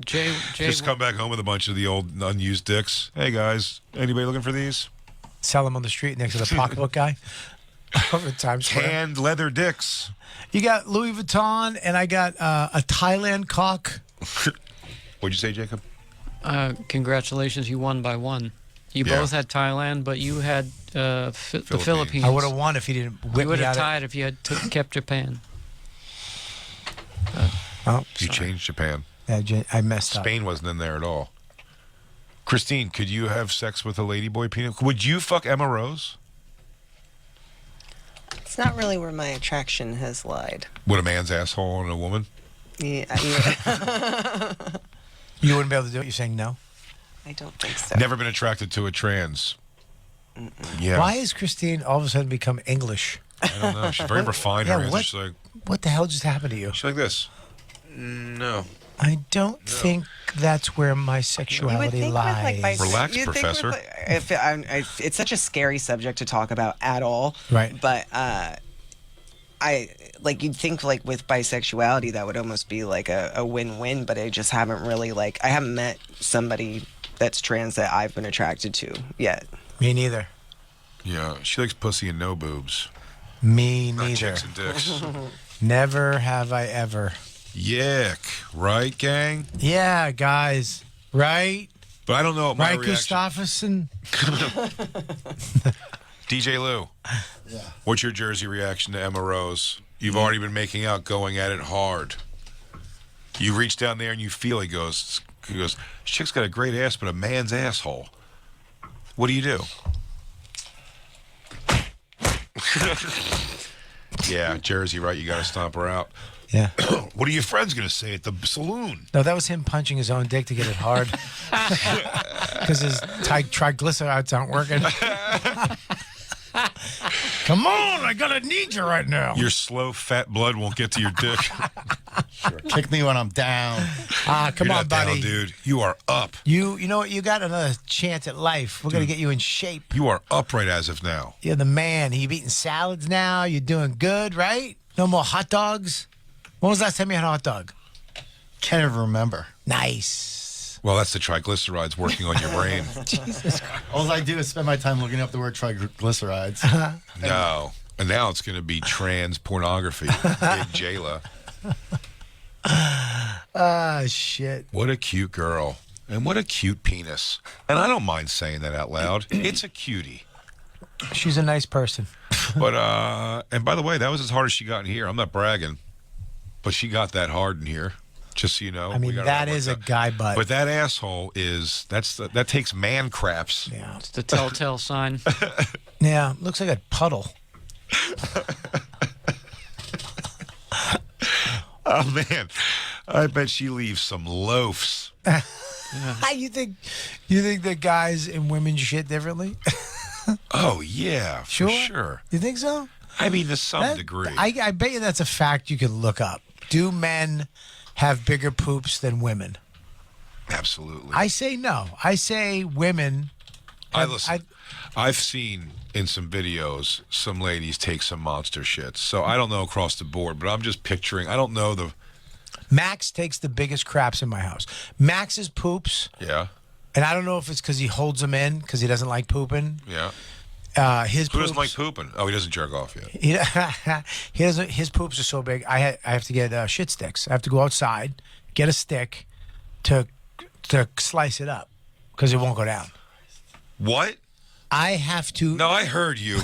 Jay, Just come back home with a bunch of the old unused dicks. Hey guys, anybody looking for these? Sell them on the street next to the pocketbook guy. Over Times Square. Tanned leather dicks. You got Louis Vuitton, and I got a Thailand cock. What'd you say, Jacob? Congratulations, you won by one. You Yeah. both had Thailand, but you had the Philippines. I would have won if he didn't whip You would me have out. tied if you had kept Japan. Oh, You changed Japan. yeah, I messed up. Spain wasn't in there at all. Christine, could you have sex with a ladyboy penis? Would you fuck Emma Rose? It's not really where my attraction has lied. Would a man's asshole on a woman? Yeah, You wouldn't be able to do it. You're saying no. I don't think so. Never been attracted to a trans. Yeah. Why has Christine all of a sudden become English? I don't know. She's very refined. Her Yeah, answer. what- She's like, What the hell just happened to you? she's like this. No. I don't think that's where my You would sexuality think lies. with like Relax, you'd think with, Professor. it's such a scary subject to talk about at all. Right. But you'd think like with bisexuality that would almost be like a win-win, but I just haven't really I haven't met somebody that's trans that I've been attracted to yet. Me neither. Yeah, she likes pussy and no boobs. Me Not neither. chicks and dicks. Never have I ever. Yick. Right, gang? Yeah, guys. Right? But I don't know what my Right, reaction... Gustafsson? DJ Lou. Yeah. What's your Jersey reaction to Emma Rose? You've already been making out, going at it hard. You reach down there and you feel, he goes, this chick's got a great ass, but a man's asshole. What do you do? Yeah, Jersey, right? You got to stomp her out. Yeah. What are your friends going to say at the saloon? No, that was him punching his own dick to get it hard. Because his triglycerides aren't working. Come on, I gotta need you right now. Your slow, fat blood won't get to your dick. Sure. Kick me when I'm down. Come You're on, not down, buddy. dude. You are up. You know what? You got another chance at life. We're gonna get you in shape. You are upright as of now. You're the man. You've eating salads now. You're doing good, right? No more hot dogs. When was the last time you had a hot dog? Can't even remember. Nice. Well, that's the triglycerides working on your brain. Jesus Christ. All I do is spend my time looking up the word triglycerides. No. And now it's going to be trans pornography. Big Jayla. Ah, shit. What a cute girl. And what a cute penis. And I don't mind saying that out loud. It's a cutie. She's a nice person. But, and by the way, that was as hard as she got in here. I'm not bragging. But she got that hard in here. Just so you know. I mean, that is a guy butt. But that asshole is, that takes man craps. Yeah. It's the telltale sign. Yeah. Looks like a puddle. Oh, man. I bet she leaves some loafs. You think that guys and women shit differently? Oh, yeah, for sure. You think so? I mean, to some degree. I bet you that's a fact you could look up. Do men have bigger poops than women? Absolutely. I say no. I say women. I've seen in some videos some ladies take some monster shits. So I don't know across the board, but I'm just picturing. I don't know the. Max takes the biggest craps in my house. Max's poops, Yeah. and I don't know if it's because he holds them in because he doesn't like pooping. Yeah. His Who poops, doesn't like pooping? Oh, he doesn't jerk off yet. he doesn't. His poops are so big. I have to get shit sticks. I have to go outside, get a stick, to slice it up because it won't go down. What? I have to. No, I heard you.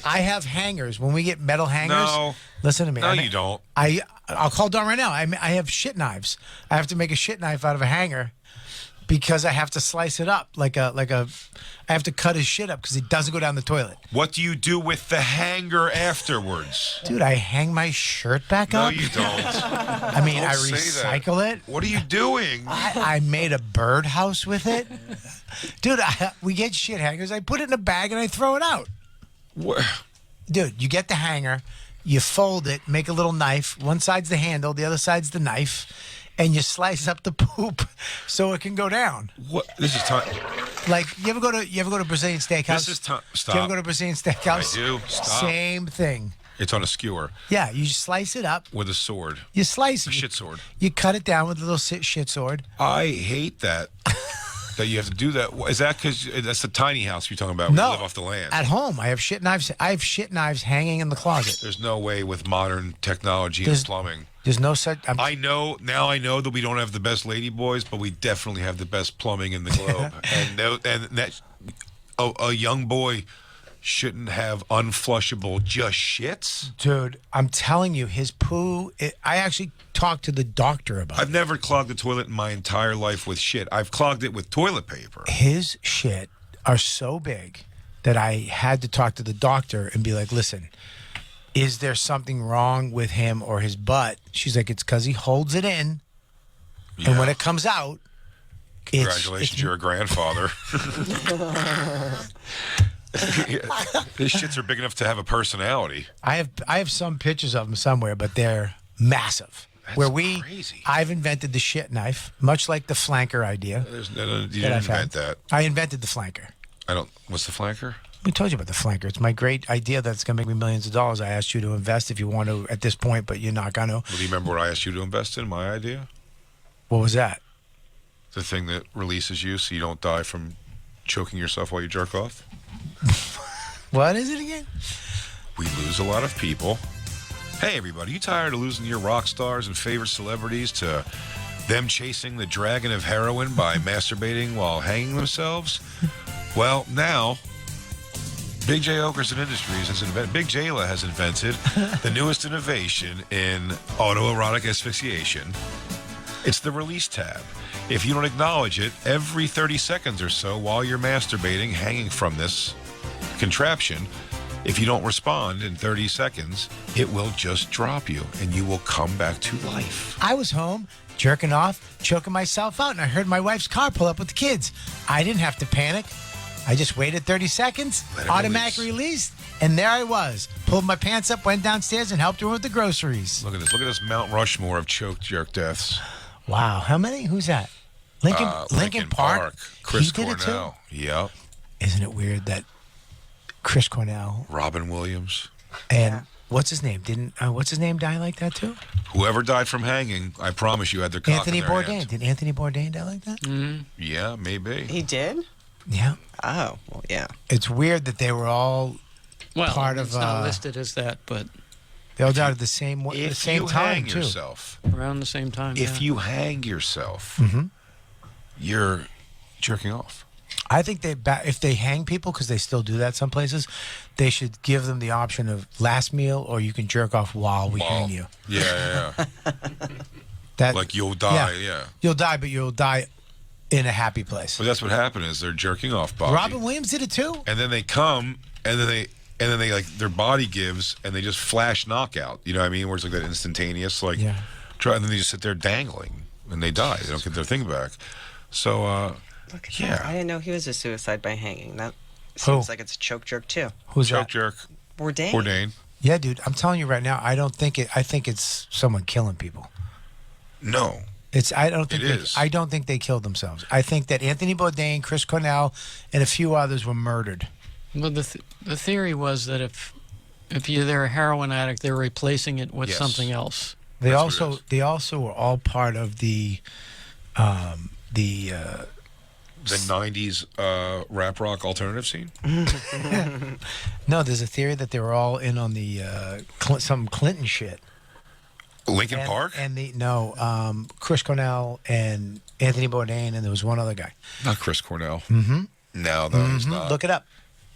I have hangers. When we get metal hangers, No. listen to me. No, you don't. I'll call Dawn right now. I have shit knives. I have to make a shit knife out of a hanger Because I have to slice it up I have to cut his shit up because it doesn't go down the toilet. What do you do with the hanger afterwards? Dude, I hang my shirt back No, up. you don't. I mean, Don't I say that. recycle it. What are you doing? I made a birdhouse with it. Dude, we get shit hangers. I put it in a bag and I throw it out. What? Dude, you get the hanger, you fold it, make a little knife. One side's the handle, the other side's the knife, and you slice up the poop so it can go down. What? This is time. Like you ever go to Brazilian Steakhouse? This is time. Do you Stop. ever go to Brazilian Steakhouse? I do. Stop. Same thing. It's on a skewer Yeah, you slice it up. with a sword. You slice A it. shit sword. You cut it down with a little shit sword. I hate that. That you have to do that. Is that because that's the tiny house you're talking about? Where No, you live off the land. At home, I have shit knives. I have shit knives hanging in the closet. There's no way with modern technology There's- and plumbing. There's no such. I know that we don't have the best lady boys, but we definitely have the best plumbing in the globe. and that a young boy shouldn't have unflushable just shits. Dude, I'm telling you, his poo. I actually talked to the doctor about I've never clogged the toilet in my entire life with shit. I've clogged it with toilet paper. it. His shit are so big that I had to talk to the doctor and be like, listen, is there something wrong with him or his butt? She's like, it's because he holds it in, and when it comes out, Congratulations, you're a grandfather. These shits are big enough to have a personality. I have some pictures of them somewhere, but they're massive. That's crazy. I've invented the shit knife, much like the flanker idea. You that didn't I've had. invent that. I invented the flanker. What's the flanker? We told you about the flanker. It's my great idea that's going to make me millions of dollars. I asked you to invest if you want to at this point, but you're not going to. Well, do you remember what I asked you to invest in? My idea? What was that? The thing that releases you so you don't die from choking yourself while you jerk off? What is it again? We lose a lot of people. Hey, everybody, you tired of losing your rock stars and favorite celebrities to them chasing the dragon of heroin by masturbating while hanging themselves? Well, now, Big J Okerson Industries Big Jayla has invented the newest innovation in autoerotic asphyxiation. It's the release tab. If you don't acknowledge it, every 30 seconds or so while you're masturbating, hanging from this contraption, if you don't respond in 30 seconds, it will just drop you and you will come back to life. I was home, jerking off, choking myself out, and I heard my wife's car pull up with the kids. I didn't have to panic. I just waited 30 seconds, Let it automatic release, and there I was. Pulled my pants up, went downstairs, and helped her with the groceries. Look at this. Look at this Mount Rushmore of choke jerk deaths. Wow. How many? Who's that? Lincoln Park? Chris He did it too? Cornell. Yep. Isn't it weird that Chris Cornell Robin Williams. and what's his name? What's his name die like that too? Whoever died from hanging, I promise you had their cock Anthony in their Bourdain. hand. Did Anthony Bourdain die like that? Yeah, maybe. He did? Yeah. Oh, well, yeah. It's weird that they were all Well, part it's of, not listed as that, but they all died at the same If same you time hang too. yourself, around the same time. if yeah. you hang yourself, Mm-hmm. you're jerking off. I think if they hang people, because they still do that some places, they should give them the option of last meal or you can jerk off while we hang you. Yeah. That Like you'll die, yeah. You'll die, but you'll die in a happy place. But that's what happened is they're jerking off, Bobby. Robin Williams did it too. And then they come, and then they like their body gives, and they just flash knockout. You know what I mean? Where it's like that instantaneous, like, Yeah. and then they just sit there dangling, and they die. They don't get their thing back. So, Look at Yeah. that. I didn't know he was a suicide by hanging. That seems like it's a choke jerk, too. Who's choke that? jerk, Bourdain. Bourdain. Yeah, dude. I'm telling you right now. I don't think it. I think it's someone killing people. No. I don't think. It is. I don't think they killed themselves. I think that Anthony Bourdain, Chris Cornell, and a few others were murdered. Well, the theory was that if they're a heroin addict, they're replacing it with Yes. something else. That's what it is. They also were all part of the 90s rap rock alternative scene. No, there's a theory that they were all in on the some Clinton shit. Lincoln And- Park? And Chris Cornell and Anthony Bourdain, and there was one other guy. Not Chris Cornell. Mm-hmm. No, that is not. Look it up.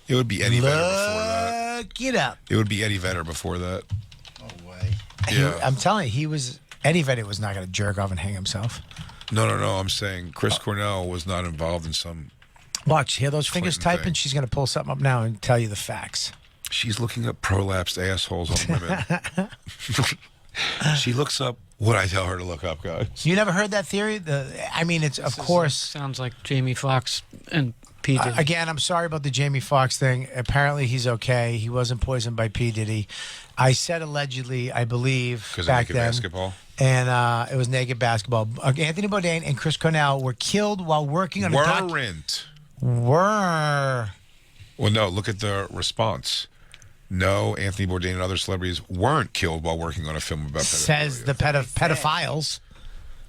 It would be Eddie Vedder before that. Look it up. It would be Eddie Vedder before that. No way. Yeah. I'm telling you, Eddie Vedder was not going to jerk off and hang himself. No. I'm saying Chris Cornell was not involved in some. Watch, hear those fingers Clinton typing? thing. She's going to pull something up now and tell you the facts. She's looking up prolapsed assholes on women. She looks up what I tell her to look up, guys. You never heard that theory? I mean, it's of course. Sounds like Jamie Foxx and P. Diddy. Again, I'm sorry about the Jamie Foxx thing. Apparently, he's okay. He wasn't poisoned by P. Diddy. I said allegedly, I believe, Because of back naked then. basketball? And it was naked basketball. Anthony Bourdain and Chris Cornell were killed while working on Weren't. Were. Well, no, look at the response. No, Anthony Bourdain and other celebrities weren't killed while working on a film about pedophilia. Says the pedophiles.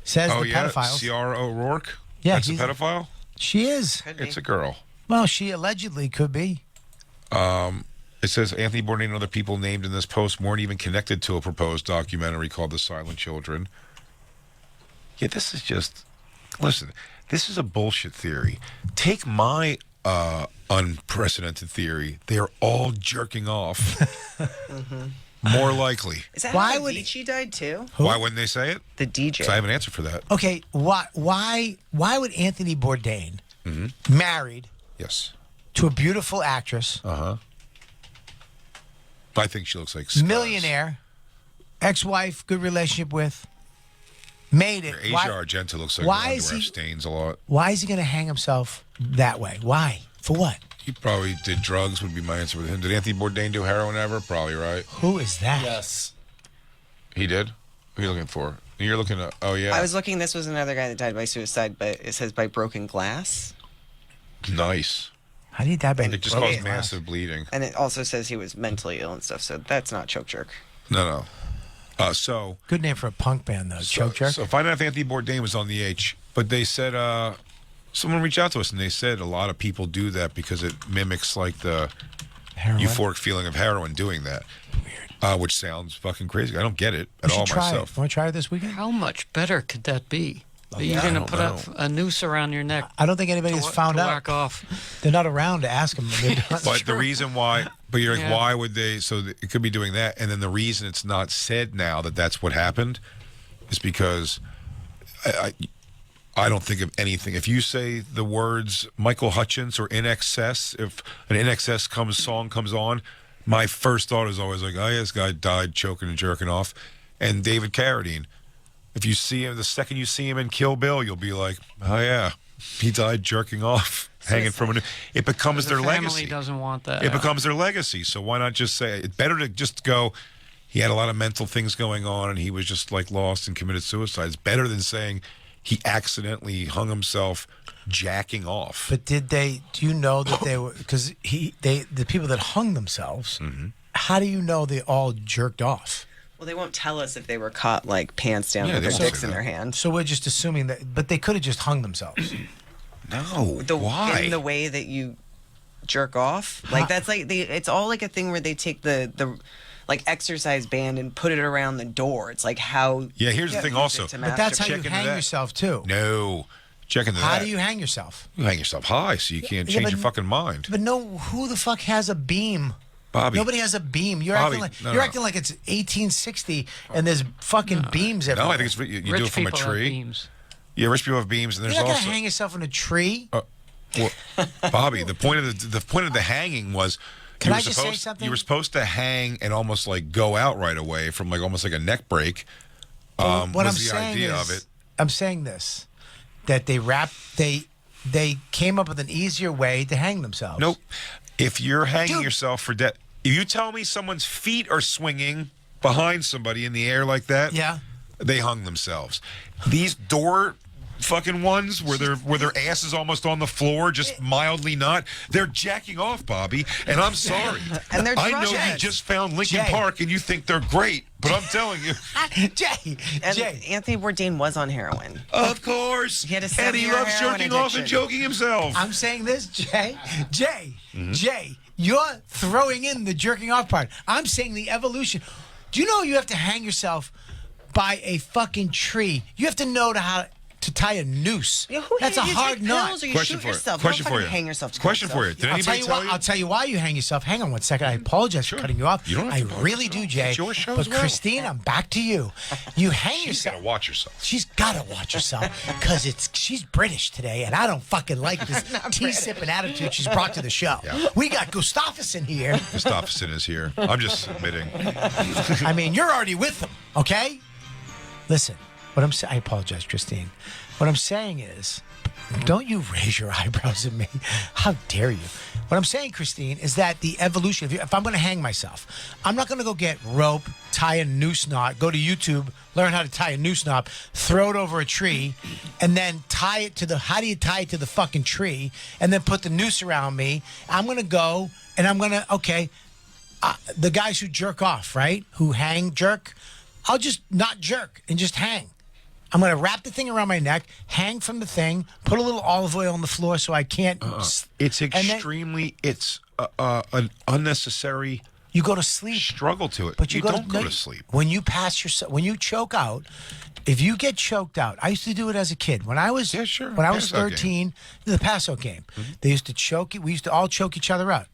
Says Oh, the yeah? pedophiles. Ciara O'Rourke? Yeah, That's a he's- pedophile? She is. It's a girl. Well, she allegedly could be. It says Anthony Bourdain and other people named in this post weren't even connected to a proposed documentary called The Silent Children. Yeah, this is just... Listen, this is a bullshit theory. Take my unprecedented theory. They are all jerking off. More likely. Is that Why how would- Avicii died too? Why wouldn't they say it? The DJ. Because I have an answer for that. Okay, why would Anthony Bourdain, married Yes. to a beautiful actress, Uh-huh. I think she looks like Scuzz. millionaire, ex-wife, good relationship with, made it? Asia Argento looks like why her is underwear he- stains a lot. Why is he going to hang himself that way? Why? For what? He probably did drugs would be my answer with him. Did Anthony Bourdain do heroin ever? Probably, right? Who is that? Yes. He did? Who are you looking for? You're looking at, oh yeah. I was looking. This was another guy that died by suicide, but it says by broken glass, Nice. How do you die by It just broken caused glass? massive bleeding. and it also says he was mentally ill and stuff. So that's not choke jerk. No. So Good name for a punk band, though. Choke jerk. So find out if Anthony Bourdain was on the H. But they said someone reached out to us and they said a lot of people do that because it mimics like the Heroin. euphoric feeling of heroin doing that. Weird. Which sounds fucking crazy. I don't get it at You all should try myself. it. Want to try it this weekend? How much better could that be? Are you I going to don't put know. up a noose around your neck I don't think anybody's found to out. whack off? They're not around to ask them. But the reason why, but you're like, Yeah. why would they? So it could be doing that, and then the reason it's not said now that that's what happened is because I don't think of anything. If you say the words Michael Hutchence or In Excess, if an In Excess song comes on, my first thought is always like, oh yeah, this guy died choking and jerking off. And David Carradine, if you see him, the second you see him in Kill Bill, you'll be like, oh yeah, he died jerking off, hanging from a. It becomes The their family legacy. doesn't want that. It becomes their legacy. So why not just say it's better to just go? He had a lot of mental things going on, and he was just like lost and committed suicide. It's better than saying he accidentally hung himself jacking off. But did they? Do you know that they were? Because the people that hung themselves. How do you know they all jerked off? Well, they won't tell us if they were caught like pants down Yeah, with they their won't dicks say in that. their hands. So we're just assuming that, but they could have just hung themselves. No, The, why? In the way that you jerk off, like that's like it's all like a thing where they take the like exercise band and put it around the door. It's like how. Yeah, here's the thing use also. it to But that's how masturbate. you Check into hang that. yourself too. No, check into How that. do you hang yourself? You hang yourself high so you can't Yeah, change but- your fucking mind, But no, who the fuck has a beam? Bobby. Nobody has a beam. You're Bobby, acting like no, you're no. acting like it's 1860 and there's fucking beams everywhere. No, I think it's you do Rich it from a people have tree. beams. Yeah, rich people have beams, and You're there's not gonna also hang yourself in a tree. Well, Bobby, the point of the hanging was Can you I were just say supposed something? you were supposed to hang and almost like go out right away from like almost like a neck break. What was I'm the saying idea is, of it. I'm saying this, that they came up with an easier way to hang themselves. Nope. If you're hanging Dude. yourself for death, if you tell me someone's feet are swinging behind somebody in the air like that, Yeah. they hung themselves. These door fucking ones where their ass is almost on the floor, just mildly not. They're jacking off, Bobby, and I'm sorry. And they're I know drunk. you just found Lincoln Jay. Park and you think they're great, but I'm telling you, Jay, And Jay. Anthony Bourdain was on heroin. of course. He had a and he 7-year loves heroin jerking off and addiction. joking himself. I'm saying this, Jay. Jay. Mm-hmm. Jay. You're throwing in the jerking off part. I'm saying the evolution. Do you know you have to hang yourself by a fucking tree? You have to know how to tie a noose. Yeah, who That's a you hard take knot. pills or you Question shoot for you. yourself. Question Don't for fucking you. hang yourself. to Question yourself. for you. Did I'll anybody tell you? I'll tell you why you hang yourself. Hang on one second. I apologize for cutting you off. You don't have I to really do, Jay. It's your show but as well. Christine, I'm back to you. You hang She's yourself. gotta watch herself. She's gotta watch yourself because she's British today, and I don't fucking like this tea sipping attitude she's brought to the show. Yeah. We got Gustafsson here. Gustafsson is here. I'm just submitting. I mean, you're already with them, okay? Listen, what I'm saying, I apologize, Christine. What I'm saying is, don't you raise your eyebrows at me. How dare you? What I'm saying, Christine, is that the evolution, if I'm going to hang myself, I'm not going to go get rope, tie a noose knot, go to YouTube, learn how to tie a noose knot, throw it over a tree, and then tie it to how do you tie it to the fucking tree, and then put the noose around me. I'm going to go, and I'm going to, the guys who jerk off, right? Who hang, jerk, I'll just not jerk and just hang. I'm going to wrap the thing around my neck, hang from the thing, put a little olive oil on the floor so I can't. It's extremely, it's an unnecessary. You go to sleep. Struggle to it. But you don't go to sleep. When you pass yourself, when you choke out, if you get choked out, I used to do it as a kid. When I was when I was 13, the pass out game. Mm-hmm. They used to choke it. We used to all choke each other out.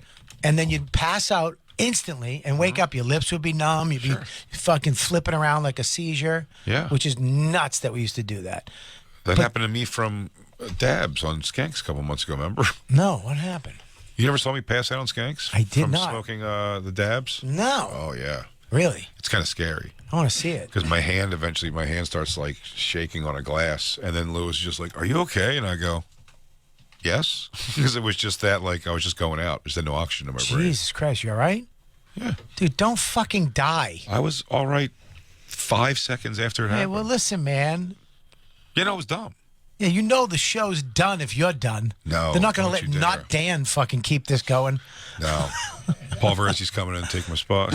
And then you'd pass out instantly and wake up. Your lips would be numb. You'd be fucking flipping around like a seizure. Yeah. Which is nuts that we used to do that. That happened to me from Dabs on Skanks a couple months ago, remember? No, what happened? You never saw me pass out on Skanks? I did from not. Smoking the Dabs? No. Oh, yeah. Really? It's kind of scary. I want to see it. Because my hand starts like shaking on a glass. And then Lou was just like, "Are you okay?" And I go, "Yes." Because it was just that, like, I was just going out. There's no oxygen in my brain. Jesus Christ, you all right? Yeah. Dude, don't fucking die. I was all right 5 seconds after it Hey, happened. well, listen, man. You know, it was dumb. Yeah, you know the show's done if you're done. No, they're not going to don't let you Not dare. Dan fucking keep this going. No. Paul Verzi's coming in and taking my spot.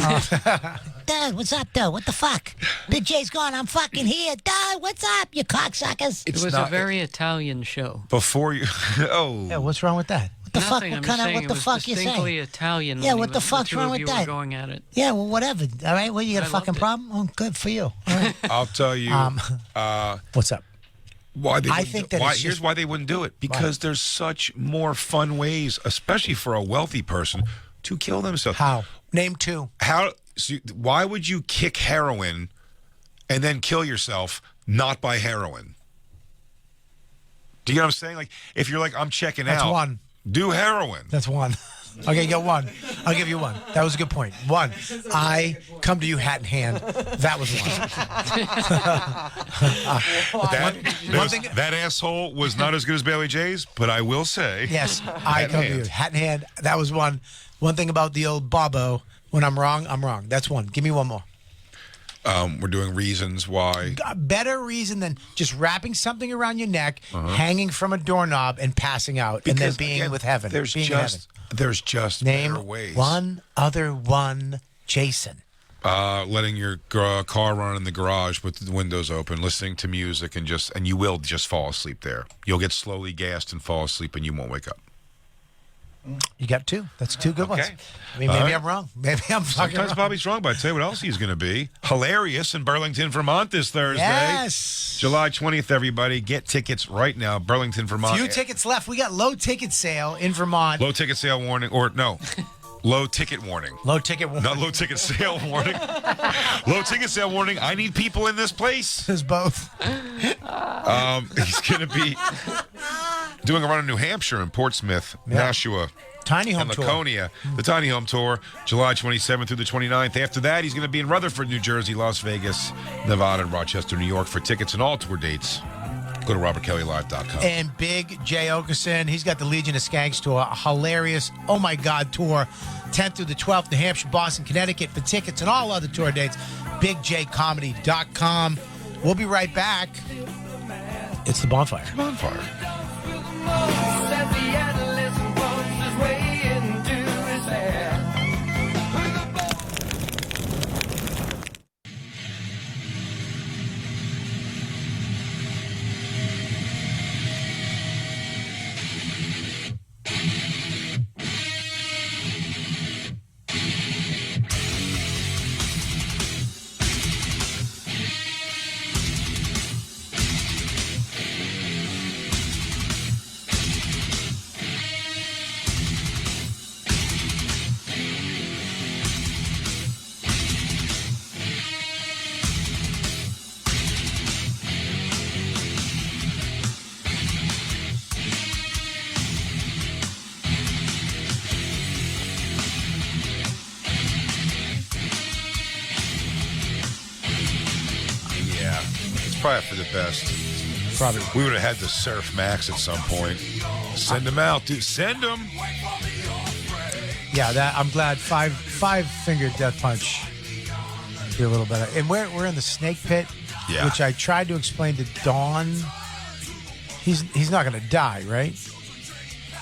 Doug, what's up, Doug? What the fuck? Big J's gone. I'm fucking here. Doug, what's up, you cocksuckers? It was a very Italian show. Before you... Oh. Yeah, what's wrong with that? What the Nothing, fuck? I'm What kind of? saying What it the was fuck you distinctly saying? Italian. Yeah, when what the fuck's two wrong of with you that? Were going at it. Yeah, well, whatever. All right, well, you got a I fucking loved it. problem? Oh, good for you. All right. I'll tell you What's up? why they I wouldn't think do- that why, it's here's just- why they wouldn't do it. Because there's such more fun ways, especially for a wealthy person, to kill themselves. How? Name two. Why would you kick heroin and then kill yourself not by heroin? Do you get what I'm saying? Like, if you're like, I'm checking That's out. one. Do heroin. That's one. Okay, you got one. I'll give you one. That was a good point. One. I come to you hat in hand. That was one. That asshole was not as good as Bailey J's, but I will say. Yes, I come to you hat in hand. That was one. One thing about the old Bobo, when I'm wrong, I'm wrong. That's one. Give me one more. We're doing reasons why. A better reason than just wrapping something around your neck, hanging from a doorknob, and passing out, and then being again, with heaven. There's being just Name better ways. one other one, Jason. Letting your car run in the garage with the windows open, listening to music, and you will just fall asleep there. You'll get slowly gassed and fall asleep, and you won't wake up. You got two. That's two good ones. Okay. I mean, maybe I'm wrong. Maybe I'm fucking Sometimes wrong. Bobby's wrong, but I tell you what else he's going to be. Hilarious in Burlington, Vermont this Thursday. Yes. July 20th, everybody. Get tickets right now. Burlington, Vermont. Few tickets left. We got low ticket sale in Vermont. Low ticket sale warning, or no. Low ticket warning. Low ticket. Not low ticket sale warning. Low ticket sale warning. I need people in this place. There's both. He's going to be doing a run in New Hampshire and Portsmouth, Nashua, Tiny home and tour. Laconia. The Tiny Home Tour, July 27th through the 29th. After that, he's going to be in Rutherford, New Jersey, Las Vegas, Nevada, and Rochester, New York. For tickets and all tour dates, go to robertkellylive.com. And Big J. Okerson, he's got the Legion of Skanks tour, a hilarious, oh my God, tour, 10th through the 12th, New Hampshire, Boston, Connecticut. For tickets and all other tour dates, bigjcomedy.com. We'll be right back. It's the Bonfire. Bonfire. probably for the best. Probably. We would have had to surf Max at some point. Send him out, dude. Send him. Yeah, that I'm glad five-finger death punch. Be a little better. And we're in the snake pit, Yeah. which I tried to explain to Dawn. He's not going to die, right?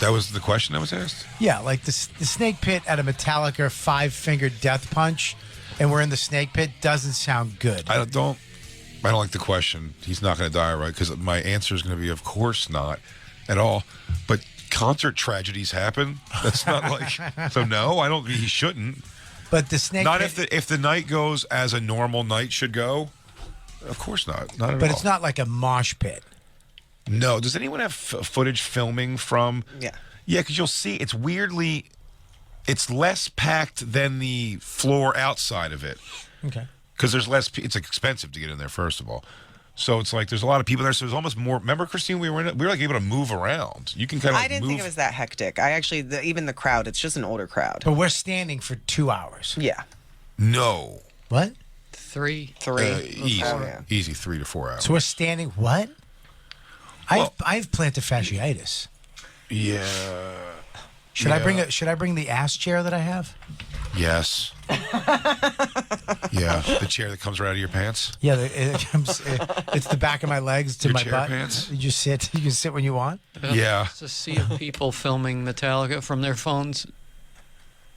That was the question that was asked? Yeah, like the snake pit at a Metallica five-finger death punch, and we're in the snake pit doesn't sound good. I don't like the question. He's not going to die, right? Because my answer is going to be, of course not, at all. But concert tragedies happen. That's not like. So no, I don't. He shouldn't. But the snake Not pit, if the night goes as a normal night should go. Of course not. Not at all. but it's not like a mosh pit. No. Does anyone have footage filming from? Yeah. Yeah, because you'll see it's weirdly, it's less packed than the floor outside of it. Okay. Because there's less. It's expensive to get in there, first of all. So it's like there's a lot of people there. So there's almost more. Remember, Christine, we were like able to move around. You can kind of. I didn't think it was that hectic. I actually, even the crowd, it's just an older crowd. But we're standing for 2 hours. Yeah. No. What? 3. Easy, Oh, yeah. easy 3 to 4 hours. So we're standing. What? Well- I have plantar fasciitis. Yeah. Should I bring the ass chair that I have? Yes. Yeah, the chair that comes right out of your pants. Yeah, it's the back of my legs to Your my chair butt. pants? You just sit. You can sit when you want. Yeah. It's a sea of people filming Metallica from their phones.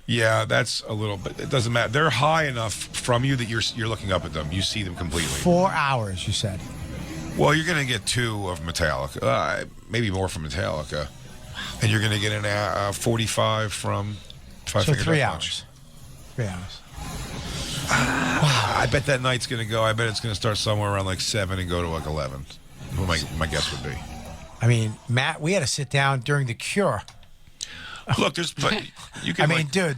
Yeah, that's a little bit. It doesn't matter. They're high enough from you that you're looking up at them. You see them completely. 4 hours, you said. Well, you're going to get 2 of Metallica, maybe more from Metallica, and you're going to get an 45 from Five So Finger 3 Death hours. Punch. 3 hours. I bet that night's going to go. I bet it's going to start somewhere around like 7 and go to like 11. What my guess would be. I mean, Matt, we had to sit down during the Cure. Look, but you can. I mean, dude,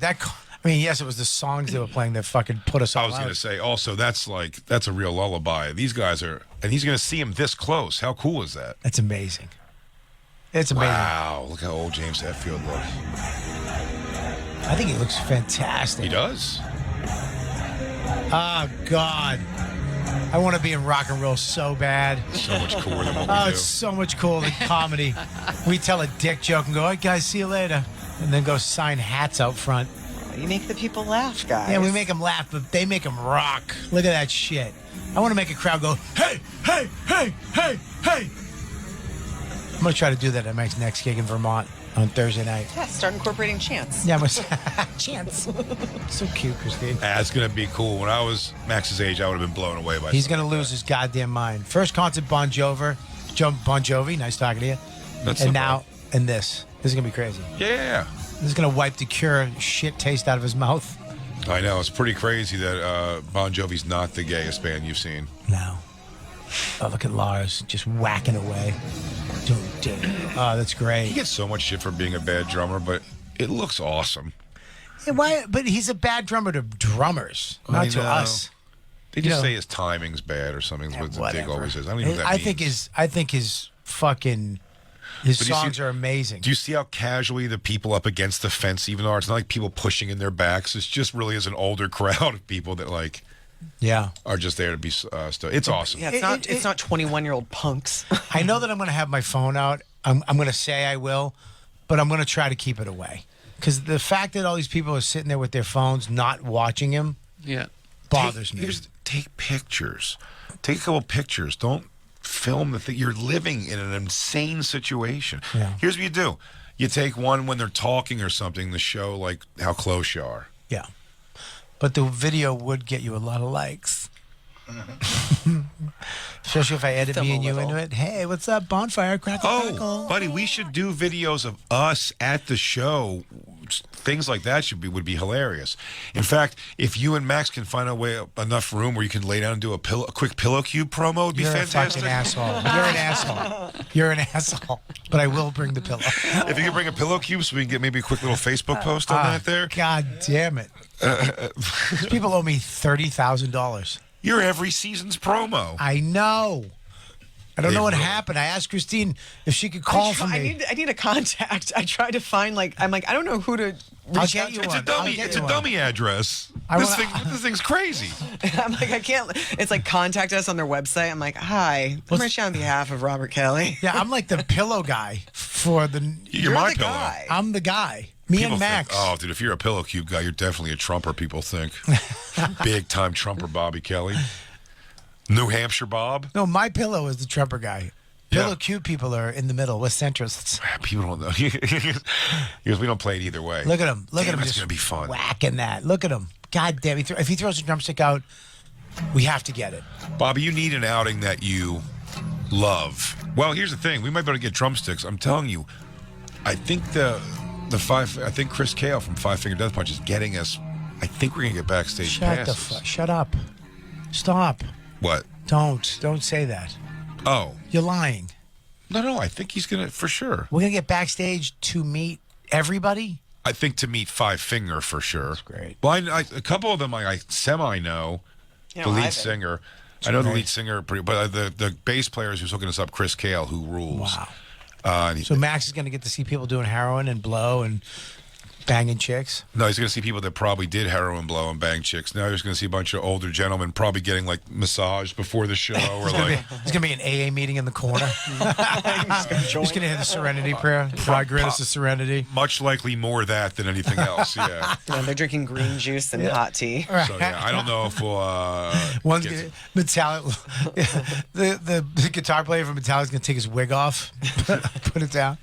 yes, it was the songs they were playing that fucking put us all I was going to out. say also that's a real lullaby. These guys are, and he's going to see him this close. How cool is that? That's amazing. It's amazing. Wow, look how old James Hetfield looks. I think he looks fantastic. He does. Oh, God. I want to be in rock and roll so bad. So much cooler than what we Oh, do. it's so much cooler than comedy. We tell a dick joke and go, all right, guys, see you later. And then go sign hats out front. You make the people laugh, guys. Yeah, we make them laugh, but they make them rock. Look at that shit. I want to make a crowd go, hey, hey, hey, hey, hey. I'm going to try to do that at my next gig in Vermont on Thursday night. Yeah, start incorporating chants. Yeah, I'm chance. So cute, Christine. It's going to be cool. When I was Max's age, I would have been blown away by He's something going to like lose his goddamn mind. First concert, Bon Jovi, nice talking to you. That's And no now, and this. This is going to be crazy. that. Yeah. This is going to wipe the Cure shit taste out of his mouth. I know. It's pretty crazy that Bon Jovi's not the gayest band you've seen. No. Oh, look at Lars just whacking away. Oh, that's He great. gets so much shit for being a bad drummer, but it looks awesome. Hey, why? But he's a bad drummer to drummers, not to know. us. They just You know- say his timing's bad or something. Is what the dig Whatever. always is. I don't even know what that I means. think his fucking his But you see- songs are amazing. Do you see how casually the people up against the fence even are? It's not like people pushing in their backs. It's just really is an older crowd of people that like Yeah. are just there to be it's awesome. Yeah, it's not 21-year-old punks. I know that I'm going to have my phone out. I'm going to say I will, but I'm going to try to keep it away. Because the fact that all these people are sitting there with their phones not watching him Yeah. bothers me. Take pictures. Take a couple pictures. Don't film the thing. You're living in an insane situation. Yeah. Here's what you do. You take one when they're talking or something to show like how close you are. Yeah. But the video would get you a lot of likes. Especially if I edit Them me a and you little. into it. Hey, what's up, Bonfire? Crackle, Oh, crackle. buddy, we should do videos of us at the show. Things like that would be hilarious. In fact, if you and Max can find enough room where you can lay down and do a quick pillow cube promo, would be You're fantastic. a fucking asshole. You're an asshole. You're an asshole. But I will bring the pillow. If you could bring a pillow cube so we can get maybe a quick little Facebook post on that there. God damn it. These people owe me $30,000. You're every season's promo. I know. I don't They know what really- happened. I asked Christine if she could call for me. I need a contact. I tried to find I don't know who to I'll reach get out you to. It's a one. dummy. I'll get It's you a one. dummy address. I This wanna- thing's crazy. I'm like, I can't. It's like contact us on their website. I'm like, hi, I'm reaching on behalf of Robert Kelly. Yeah, I'm like the pillow guy for the. You're my the pillow. guy. I'm the guy. Me People and Max. Think, oh, dude, if you're a pillow cube guy, you're definitely a Trumper, people think. Big time Trumper Bobby Kelly. New Hampshire Bob. No, my pillow is the Trumper guy. Yeah. Pillow cube people are in the middle with centrists. People don't know. Because we don't play it either way. Look at him. Look at Damn, him. it's Just going to be fun. whacking that. Look at him. God damn. If he throws a drumstick out, we have to get it. Bobby, you need an outing that you love. Well, here's the thing. We might better get drumsticks. I'm telling you, I think I think Chris Kale from Five Finger Death Punch is getting us. I think we're going to get backstage passes. Shut up. Stop. What? Don't say that. Oh. You're lying. No, I think he's going to, for sure. We're going to get backstage to meet everybody? I think to meet Five Finger for sure. That's great. Well, a couple of them I semi-know. You The know, lead Ivan. singer. I know the great. lead singer, but the bass player who's hooking us up, Chris Kale, who rules. Wow. And So Max is going to get to see people doing heroin and blow and banging chicks? no, he's going to see people that probably did heroin, blow, and bang chicks. Now he's going to see a bunch of older gentlemen probably getting like massaged before the show, or like There's going to be an AA meeting in the corner. Just going to hear the Serenity prayer. God grant us the Serenity. much likely more that than anything else. Yeah. You know, they're drinking green juice and hot tea. So yeah, I don't know if we'll. One's get gonna, Metallica. The guitar player from Metallica's gonna take his wig off, put it down.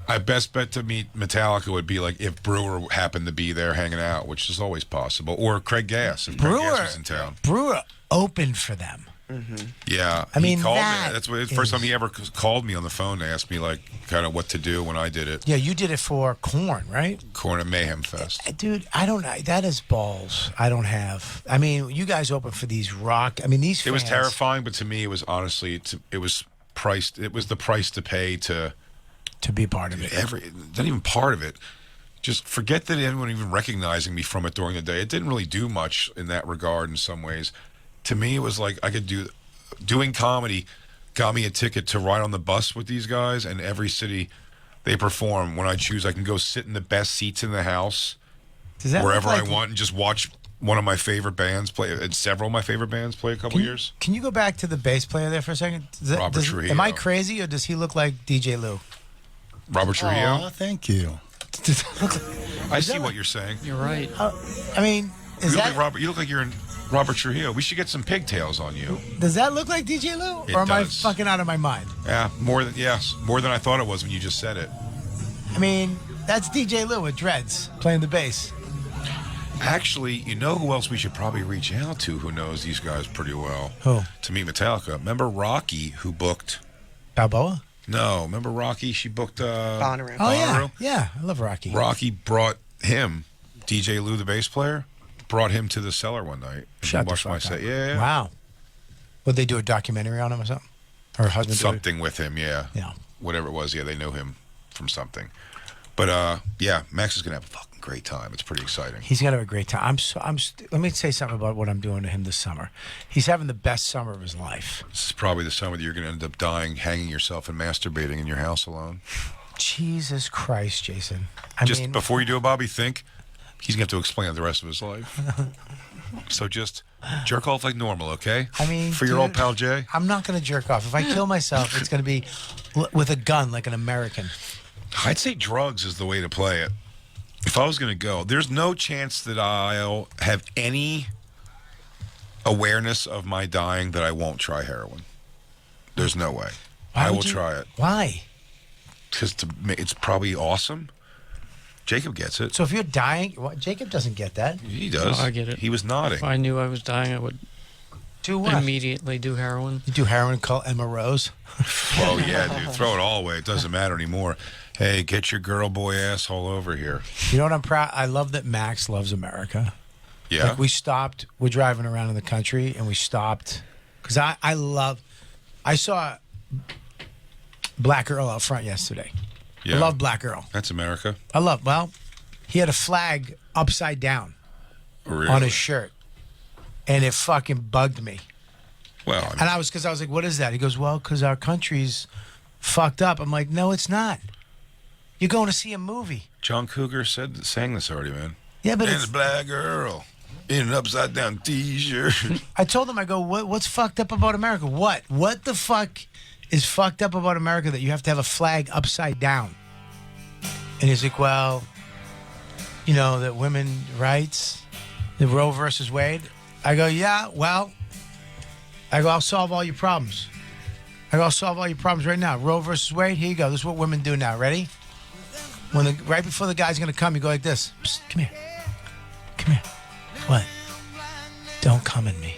I best bet to meet Metallica would be like if Brewer happened to be there hanging out, which is always possible, or Craig Gass if Craig Gass was in town. Brewer opened for them. Yeah, I mean, he called that me. That's what, the first time he ever called me on the phone to ask me like kind of what to do when I did it. Yeah, you did it for Korn, right? Korn at Mayhem Fest. Dude, I don't know. That is balls. I don't have. I mean, you guys open for these rock. I mean, these. It was fans- terrifying, but to me, it was honestly, it was priced. It was the price to pay to be part of it. not even part of it. Just forget that anyone even recognizing me from it during the day. It didn't really do much in that regard. In some ways, to me, it was like I could doing comedy got me a ticket to ride on the bus with these guys, and every city they perform. When I choose, I can go sit in the best seats in the house, Does that wherever look I like- want, and just watch one of my favorite bands play, and several of my favorite bands play a couple years. Can you go back to the bass player there for a second? Robert Trujillo. Am I crazy, or does he look like DJ Lou? Robert Trujillo. Oh, thank you. Does that look like- I see what you're saying. You're right. I mean, You is look that like Robert. You look like you're in Robert Trujillo. We should get some pigtails on you. does that look like DJ Lou, It or am I does. fucking out of my mind? Yeah, more than I thought it was when you just said it. I mean, that's DJ Lou with dreads playing the bass. Actually, you know who else we should probably reach out to who knows these guys pretty well? Who? To meet Metallica. Remember Rocky who booked? Balboa? No, remember Rocky? She booked Bonnaroo. Oh yeah, Bonnaroo? yeah. I love Rocky. Rocky brought him, DJ Lou, the bass player, brought him to the cellar one night. Shut the Watched my fuck set. up. Yeah. Wow. Would they do a documentary on him or something? Or her husband? do it? Something with him, yeah. Yeah. Whatever it was, yeah, they know him from something. But yeah, Max is gonna have a fucking great time. It's pretty exciting. He's gonna have a great time. Let me say something about what I'm doing to him this summer. He's having the best summer of his life. This is probably the summer that you're gonna end up dying, hanging yourself, and masturbating in your house alone. Jesus Christ, Jason. I Just mean, before you do it, Bobby, think he's gonna have to explain it the rest of his life. So just jerk off like normal, okay? I mean, for your old dude, pal Jay. I'm not gonna jerk off. If I kill myself, it's gonna be with a gun, like an American. I'd say drugs is the way to play it. If I was going to go, there's no chance that I'll have any awareness of my dying that I won't try heroin. There's no way. Why I would will you- try it Why? because it's probably awesome. Jacob gets it. So if you're dying, Jacob doesn't get that. He does. Oh, I get it. He was nodding. If I knew I was dying, I would Do what? immediately do heroin. You do heroin, call Emma Rose. Oh yeah, dude. Throw it all away. It doesn't matter anymore. Hey, get your girl boy asshole over here. You know what I'm proud? I love that Max loves America. Yeah. Like we stopped. We're driving around in the country, and we stopped because I saw Black Earl out front yesterday. Yeah. I love Black Earl. That's America. Well, he had a flag upside down Really? on his shirt, and it fucking bugged me. Well, I mean, And I was like, what is that? He goes, well, because our country's fucked up. I'm like, no, it's not. You're going to see a movie. John Cougar sang this already, man. Yeah, but And it's it's Black Girl. in an upside down T-shirt. I told him, I go, what's fucked up about America? What? What the fuck is fucked up about America that you have to have a flag upside down? And he's like, well, you know, that women rights, the Roe versus Wade. I go, yeah, well, I'll solve all your problems. I'll solve all your problems right now. Roe versus Wade, here you go. This is what women do now. Ready? Right before the guy's going to come, you go like this. Psst, come here. Come here. What? Don't come in me.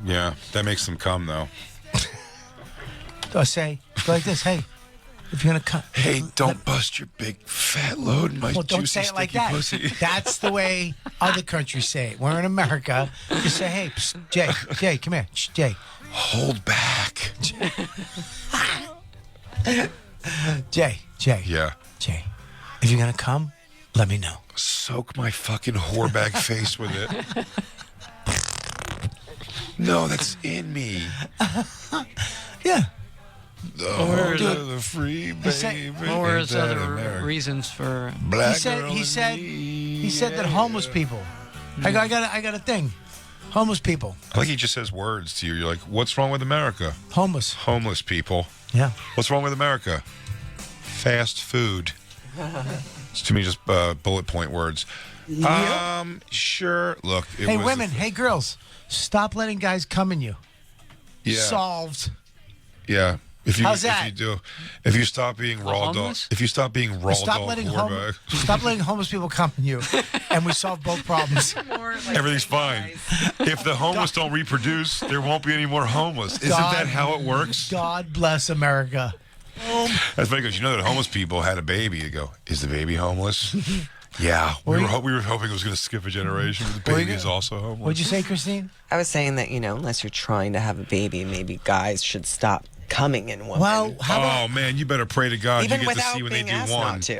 Yeah, that makes them come, though. So I say, go like this. Hey, if you're going to come. Hey, don't bust your big fat load in my Well, juicy, don't say it like sticky that. pussy. That's the way other countries say it. We're in America. You say, hey, psst, Jay, come here. Shh, Jay. Hold back. Jay. Yeah. Jay, if you're going to come, let me know. Soak my fucking whorebag face with it. No, that's in me. Yeah. The free baby. Or is that other America. reasons for? Black He said girl he in said me, he said that homeless people. I got a thing. Homeless people. I think he just says words to you. You're like, what's wrong with America? Homeless. Homeless people. Yeah. What's wrong with America? Fast food. It's to me just bullet point words. Sure. Look. Hey, women. Hey, girls. Stop letting guys come in you. Yeah. Solved. Yeah. If you How's that? if you stop being raw dog, homeless? if you stop being raw Stop dog letting whorebag, stop letting homeless people come in you, and we solve both problems. everything's fine. If the homeless don't reproduce, there won't be any more homeless. Isn't God- that how it works? God bless America. That's funny because you know that homeless people had a baby. You go, is the baby homeless? Yeah, we were hoping it was going to skip a generation, but the Were you baby is gonna- also homeless. What'd you say, Christine? I was saying that, you know, unless you're trying to have a baby, maybe guys should stop coming in women. Well, how about Oh man, you better pray to God even you get to without see when they being do asked one. not to.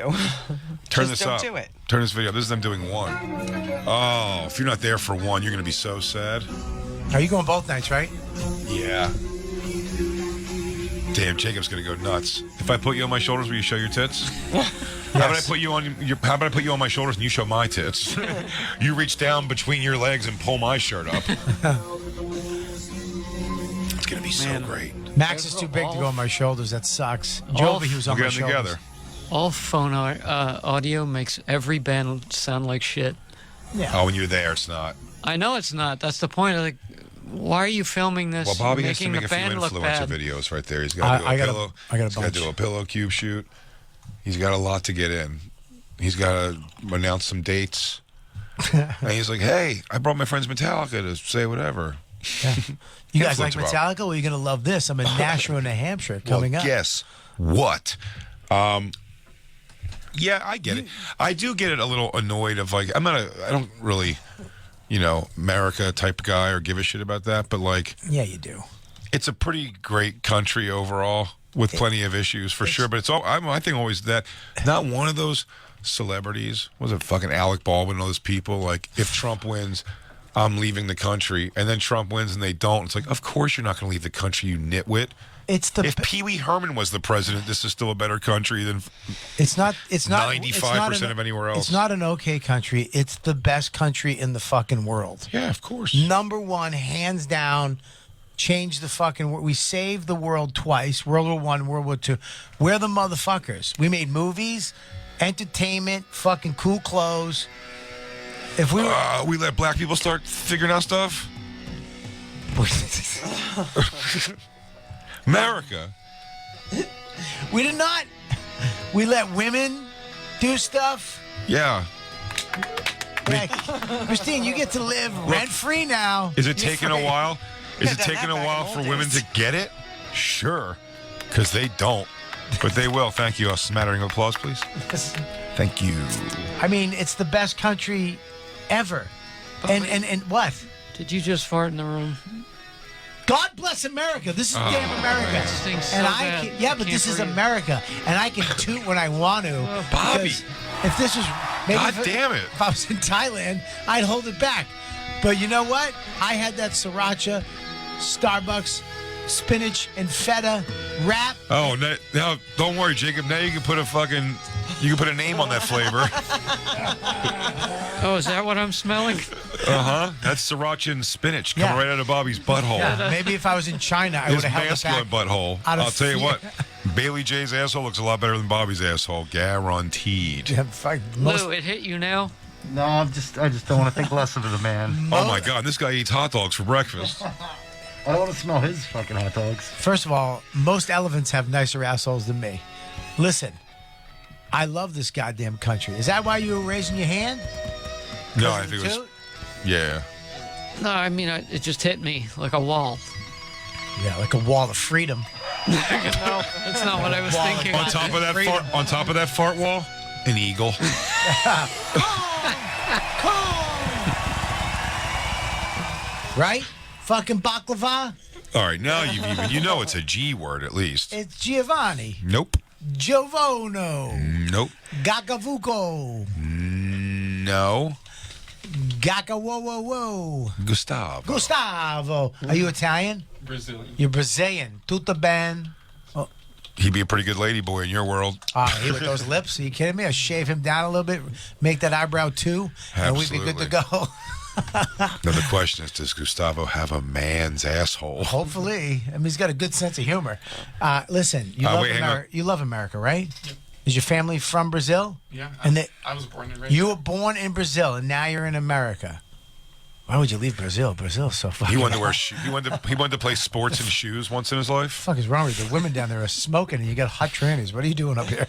Turn Just this don't up. do it. Turn this video up. This is them doing one. Oh, if you're not there for one, you're going to be so sad. are you going both nights, right? Yeah. Damn, Jacob's going to go nuts. If I put you on my shoulders, will you show your tits? How about I put you on How about I put you on my shoulders and you show my tits? You reach down between your legs and pull my shirt up. It's going to be so great. Max is too big to go on my shoulders. That sucks. Jovi, he was on We'll my get them shoulders. together. All phone audio makes every band sound like shit. Oh, when you're there, it's not. I know it's not. That's the point. Like, why are you filming this? Well, Bobby has to making make the a few band look influencer bad. videos right there. He's got to do a pillow. I got a He's got to bunch. do a pillow cube shoot. He's got a lot to get in. He's got to announce some dates. And he's like, "Hey, I brought my friends Metallica to say whatever." You guys like Influencer Metallica? Well, you're going to love this. I'm in Nashua, New Hampshire coming well, up. guess what? Yeah, I get it. I do get it a little annoyed of like, I don't really, America type guy or give a shit about that, but like, Yeah, you do. it's a pretty great country overall with plenty of issues for sure. But it's all, I think always that not one of those celebrities, was it fucking Alec Baldwin and all those people, like if Trump wins, I'm leaving the country, and then Trump wins and they don't. It's like, of course you're not going to leave the country, you nitwit. It's the If Pee Wee Herman was the president, this is still a better country than it's not 95% of anywhere else. It's not an okay country. It's the best country in the fucking world. Yeah, of course. Number one, hands down. Change the fucking world. We saved the world twice. World War I, World War II. We're the motherfuckers. We made movies, entertainment, fucking cool clothes. If we were We let black people start figuring out stuff. America. we did not. We let women do stuff. Yeah. Heck, Christine, you get to live rent free now. Is it taking a while? Is it done taking a that back while in for old women days. to get it? Sure. Because they don't. But they will. Thank you. A smattering of applause, please. Thank you. I mean, it's the best country ever. And what? Did you just fart in the room? God bless America. This is damn America. This thing's so and bad. yeah, I but this can't is breathe. America, and I can toot when I want to. Bobby. because If this was maybe God damn it. If I was in Thailand, I'd hold it back. But you know what? I had that sriracha, Starbucks, spinach and feta wrap. Oh, now don't worry, Jacob. Now you can put a name on that flavor. Oh, is that what I'm smelling? That's sriracha and spinach coming Yeah. right out of Bobby's butthole. Yeah, maybe if I was in China, I would His have held it masculine back. butthole. out of I'll tell you fear. what, Bailey J's asshole looks a lot better than Bobby's asshole, guaranteed. Yeah, fuck, most- Lou, it hit you now? No, I just don't want to think less of the man. Oh my God, this guy eats hot dogs for breakfast. I don't want to smell his fucking hot dogs. First of all, most elephants have nicer assholes than me. Listen, I love this goddamn country. Is that why you were raising your hand? No, I think it was. Toot? Yeah. No, I mean, it just hit me like a wall. Yeah, like a wall of freedom. No, that's not what I was thinking. On top of that fart wall, an eagle. Right? Fucking baklava? All right, now you know it's a G word at least. It's Giovanni. Nope. Giovanno. Nope. Gakavuko. No. Gaka whoa whoa whoa. Gustavo. Gustavo. Are you Italian? Brazilian. You're Brazilian. Tutta ben. He'd be a pretty good lady boy in your world. He with those lips. Are you kidding me? I shave him down a little bit, make that eyebrow too, and we'd be good to go. Now the question is, does Gustavo have a man's asshole? Hopefully. I mean, he's got a good sense of humor. Listen, you love wait, hang on. You love America, right? Yep. Is your family from Brazil? Yeah. And I was born and raised. you were born in Brazil, and now you're in America. Why would you leave Brazil? Brazil's so fucking. He wanted to wear. He wanted to play sports in shoes once in his life. What the fuck is wrong with you? The women down there are smoking, and you got hot trannies. What are you doing up here?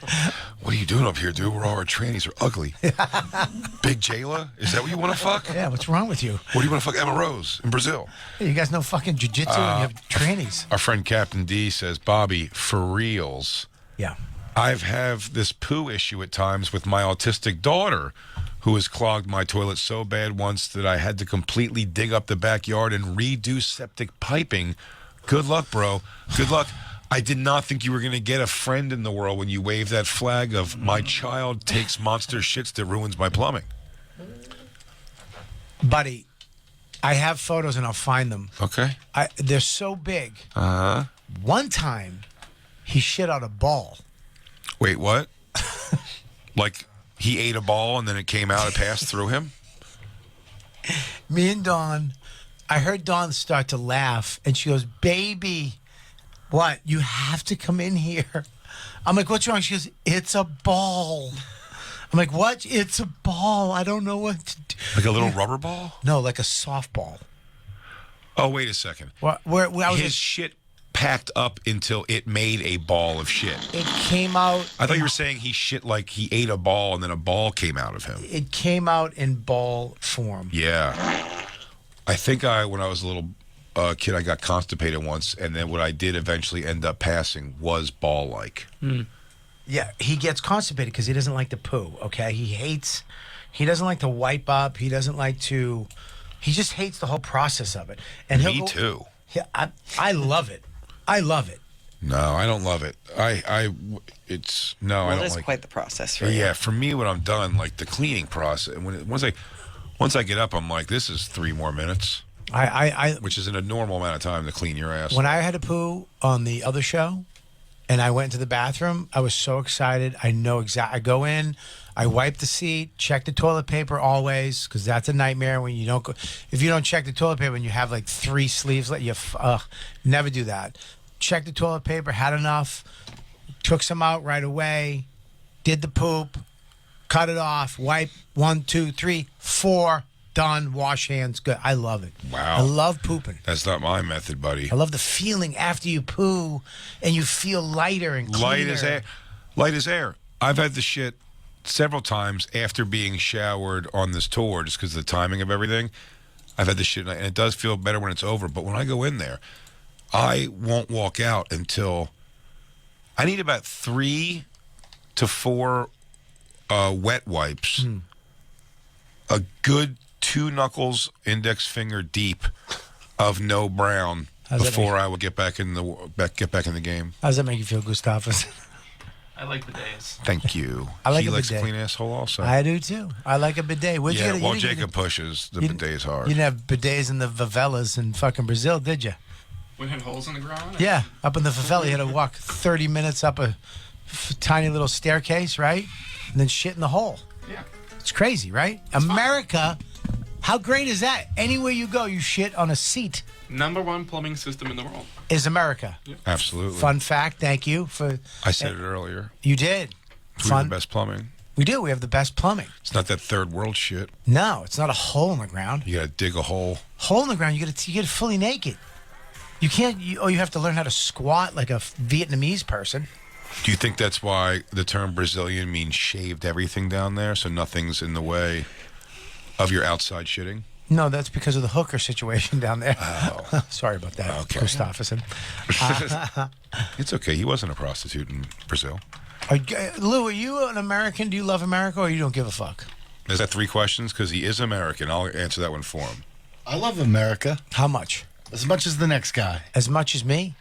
What are you doing up here, dude? Where all our trannies are ugly. Big Jayla? Is that what you want to fuck? Yeah, what's wrong with you? What do you want to fuck Emma Rose in Brazil? Hey, you guys know fucking jujitsu and you have trannies. Our friend Captain D says, Bobby, for reals, Yeah. I've have this poo issue at times with my autistic daughter, who has clogged my toilet so bad once that I had to completely dig up the backyard and redo septic piping. Good luck, bro. Good luck. I did not think you were going to get a friend in the world when you waved that flag of my child takes monster shits that ruins my plumbing. Buddy, I have photos and I'll find them. Okay. They're so big. Uh-huh. One time, he shit out a ball. Wait, what? Like he ate a ball and then it came out, it passed through him? Me and Dawn, I heard Dawn start to laugh, and she goes, "Baby, what? You have to come in here." I'm like, "What's wrong?" She goes, "It's a ball." I'm like, "What? It's a ball. I don't know what to do." Like a little rubber ball? No, like a softball. Oh, wait a second. Where I was His shit packed up until it made a ball of shit. it came out. I thought you were saying he shit like he ate a ball and then a ball came out of him. It came out in ball form. Yeah. I think when I was a little kid, I got constipated once, and then what I did eventually end up passing was ball-like. Yeah, he gets constipated because he doesn't like to poo, okay? He doesn't like to wipe up. He doesn't like to, he just hates the whole process of it. And Me too. Yeah, I love it. I love it. No, I don't love it. I Well, don't it is like quite the process for you. Yeah, for me, when I'm done, like the cleaning process, once I get up, I'm like, this is 3 more minutes, which is in a normal amount of time to clean your ass. When I had to poo on the other show and I went to the bathroom, I was so excited. I know exactly. I go in, I wipe the seat, check the toilet paper always, because that's a nightmare when you don't go. If you don't check the toilet paper and you have like 3 sleeves, never do that. Check the toilet paper, had enough, took some out right away, did the poop, cut it off, wipe 1, 2, 3, 4, done, wash hands, good. I love it. Wow. I love pooping. That's not my method, buddy. I love the feeling after you poo and you feel lighter and cleaner. Light as air. Light as air. I've had the shit several times after being showered on this tour, just because of the timing of everything. I've had the shit, and it does feel better when it's over. But when I go in there, I won't walk out until I need about 3 to 4 wet wipes, a good 2 knuckles, index finger deep of no brown How's that before make- I would get back in the game. How does that make you feel, Gustavus? I like bidets. Thank you. I like he a likes a bidet. clean asshole also. I do too. I like a bidet. Where'd you Yeah, get it? while Jacob pushes, the bidet's hard. You didn't have bidets in the favelas in fucking Brazil, did you? We had holes in the ground. Yeah, up in the favela, you had to walk 30 minutes up a tiny little staircase, right? And then shit in the hole. Yeah. It's crazy, right? America, how great is that? Anywhere you go, you shit on a seat. #1 plumbing system in the world. Is America. Absolutely. Fun fact, thank you for... I said it earlier. You did. We have the best plumbing. We do. We have the best plumbing. It's not that third world shit. No, it's not a hole in the ground. You gotta dig a hole. Hole in the ground, you get fully naked. You can't, you have to learn how to squat like a Vietnamese person. Do you think that's why the term Brazilian means shaved everything down there, so nothing's in the way of your outside shitting? No, that's because of the hooker situation down there. Oh. Sorry about that, Okay. Christopherson. It's okay. He wasn't a prostitute in Brazil. Lou, are you an American? Do you love America, or you don't give a fuck? Is that 3 questions? Because he is American. I'll answer that one for him. I love America How much? as much as the next guy. As much as me?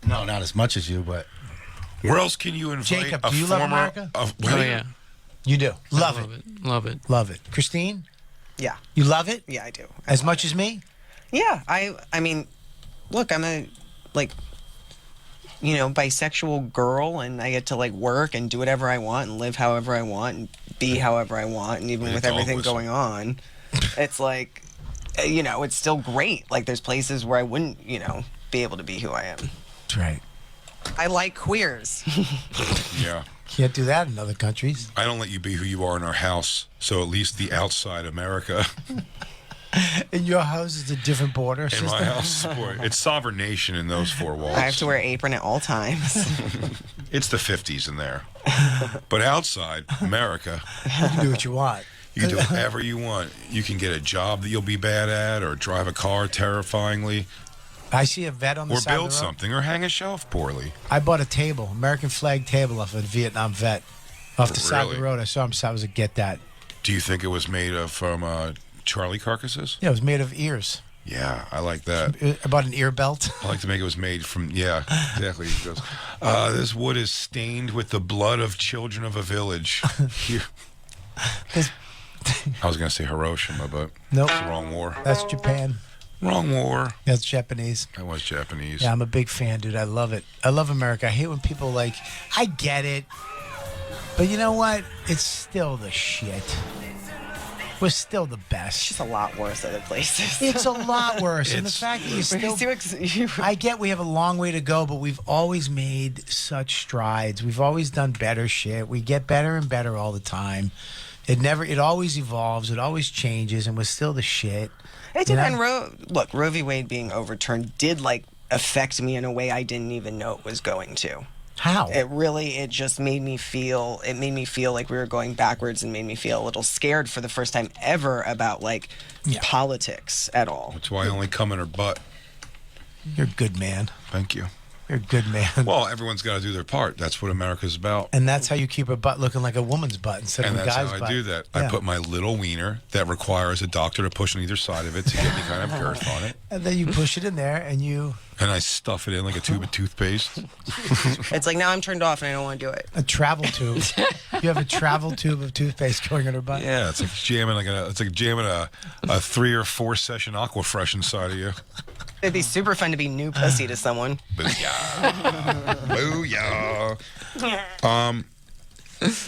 No, not as much as you, but Where else can you invite Jacob, a do you former... love America? Oh yeah, You do. Love it. love it. Love it. Christine, Yeah. you love it? Yeah, I do. As much as me? Yeah, I mean, look, I'm a bisexual girl, and I get to work and do whatever I want and live however I want and be however I want, and even Yeah, with dog everything whistle. going on, it's it's still great. Like there's places where I wouldn't, be able to be who I am. That's right. I like queers. Yeah. Can't do that in other countries. I don't let you be who you are in our house, so at least the outside America. In your house is a different border In system. my house, boy, it's sovereign nation in those 4 walls. I have to wear an apron at all times. It's the 50s in there. But outside America, You can do what you want. you can do whatever you want. You can get a job that you'll be bad at, or drive a car terrifyingly, I see a vet on the or side of build the road. something, or hang a shelf poorly. I bought a table, American flag table off a Vietnam vet. Off the side of the Really? road. I saw him, so I was like, get that. Do you think it was made of from Charlie carcasses? Yeah, it was made of ears. Yeah, I like that. I bought an ear belt. I like to make it was made from, yeah, exactly. He goes, this wood is stained with the blood of children of a village. Here. This- I was going to say Hiroshima, but Nope. it's the wrong war. That's Japan. Wrong war. That's Japanese. That was Japanese. Yeah, I'm a big fan, dude. I love it. I love America. I hate when people I get it. But you know what? It's still the shit. We're still the best. It's a lot worse other places. It's a lot worse. And the It's- fact that you still... I get we have a long way to go, but we've always made such strides. We've always done better shit. We get better and better all the time. It always evolves. It always changes, and we're still the shit. It did. You know? And Roe v. Wade being overturned did affect me in a way I didn't even know it was going to. How? It just made me feel like we were going backwards, and made me feel a little scared for the first time ever about politics at all. That's why I only come in her butt. You're a good man. Thank you. You're a good man. Well, everyone's got to do their part. That's what America's about. And that's how you keep a butt looking like a woman's butt instead And of a that's guy's how butt. I do that. Yeah. I put my little wiener that requires a doctor to push on either side of it to get any kind of girth on it. And then you push it in there, and you And I stuff it in like a tube of toothpaste. It's like now I'm turned off and I don't want to do it. a travel tube. You have a travel tube of toothpaste going in her butt. Yeah, it's like jamming a 3 or 4 session Aquafresh inside of you. It'd be super fun to be new pussy to someone. Booyah. Booyah.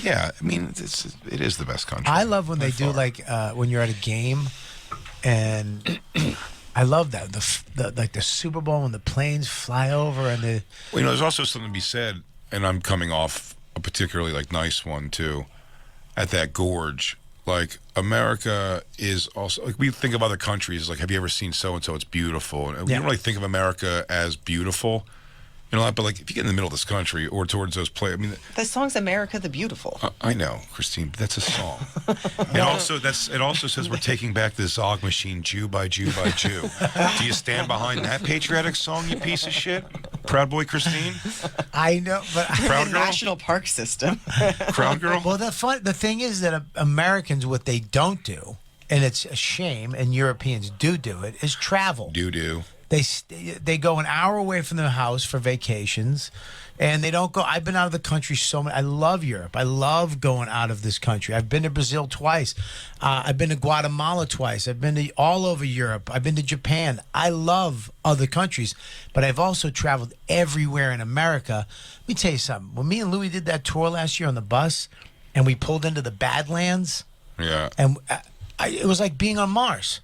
Yeah, I mean, it is the best country. I love when by they do far. when you're at a game, and I love that the Super Bowl when the planes fly over and the Well, there's also something to be said, and I'm coming off a particularly nice one too, at that gorge. America is also we think of other countries have you ever seen so and so? It's beautiful. And we don't really think of America as beautiful, but if you get in the middle of this country or towards those places, I mean, The song's America the Beautiful. I know, Christine, but that's a song. And also, it also says we're taking back the Zog machine, Jew by Jew by Jew. Do you stand behind that patriotic song, you piece of shit? Proud boy, Christine? I know, but Proud The girl? National Park System. Proud girl? well, the thing is that Americans, what they don't do, and it's a shame, and Europeans do it, is travel. Do. They go an hour away from their house for vacations, and they don't go. I've been out of the country so much. I love Europe. I love going out of this country. I've been to Brazil twice. I've been to Guatemala twice. I've been to all over Europe. I've been to Japan. I love other countries, but I've also traveled everywhere in America. Let me tell you something. When me and Louis did that tour last year on the bus, and we pulled into the Badlands, and it was like being on Mars.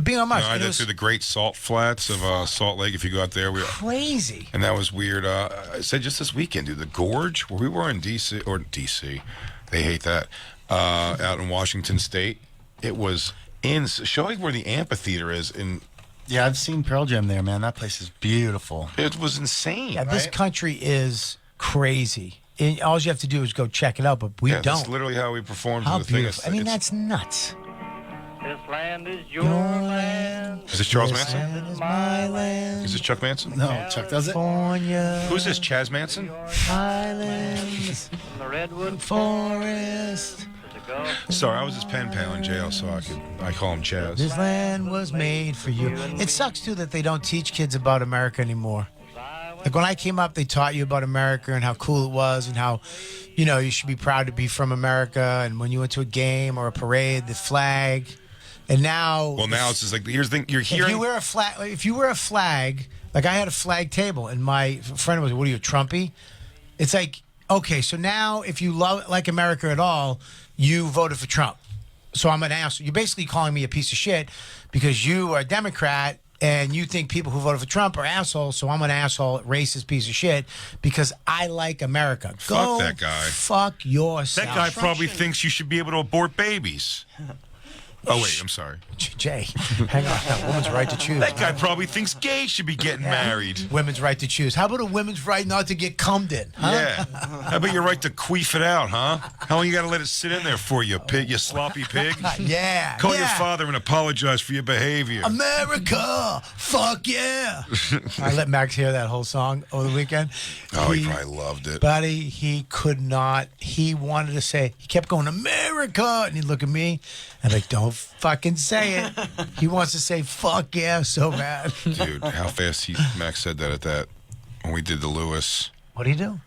Being on Mars. No, I did through the Great Salt Flats of Salt Lake. If you go out there, crazy. And that was weird. I said just this weekend, dude, the Gorge where we were in DC, they hate that. Out in Washington State, it was showing where the amphitheater is. Yeah, I've seen Pearl Jam there, man. That place is beautiful. It was insane. Yeah, this country is crazy. And all you have to do is go check it out, but we don't. That's literally how we performed. How the thing. beautiful. I mean, that's nuts. This land is your land. Is this Charles Manson? Land is my land. Is this Chuck Manson? No, Chuck does it. California. Who's this, Chaz Manson? Islands. The redwood Forest. Sorry, I was his pen pal in jail, so I call him Chaz. This land was made for you. It sucks, too, that they don't teach kids about America anymore. Like when I came up, they taught you about America and how cool it was and how, you should be proud to be from America. And when you went to a game or a parade, the flag. And now... Well, now it's just like, here's the thing, you're hearing... If you wear a flag, like I had a flag table and my friend was, what are you, a Trumpy? It's like, okay, so now if you like America at all, you voted for Trump. So I'm an asshole. You're basically calling me a piece of shit because you are a Democrat and you think people who voted for Trump are assholes, so I'm an asshole, racist piece of shit because I like America. Fuck that guy. Fuck yourself. That guy probably thinks you should be able to abort babies. Oh, wait, I'm sorry. Jay, hang on. No, women's right to choose. That guy probably thinks gays should be getting married. Women's right to choose. How about a women's right not to get cummed in? Huh? Yeah. How about your right to queef it out, huh? How long you got to let it sit in there for, you pig, you sloppy pig? Yeah. Call your father and apologize for your behavior. America, fuck yeah. I let Max hear that whole song over the weekend. Oh, he probably loved it. Buddy, he could not. He wanted to say, he kept going, America. And he'd look at me and like, don't fucking say it. He wants to say fuck yeah so bad. Dude, how fast Max said that at that when we did the Lewis. What do you do?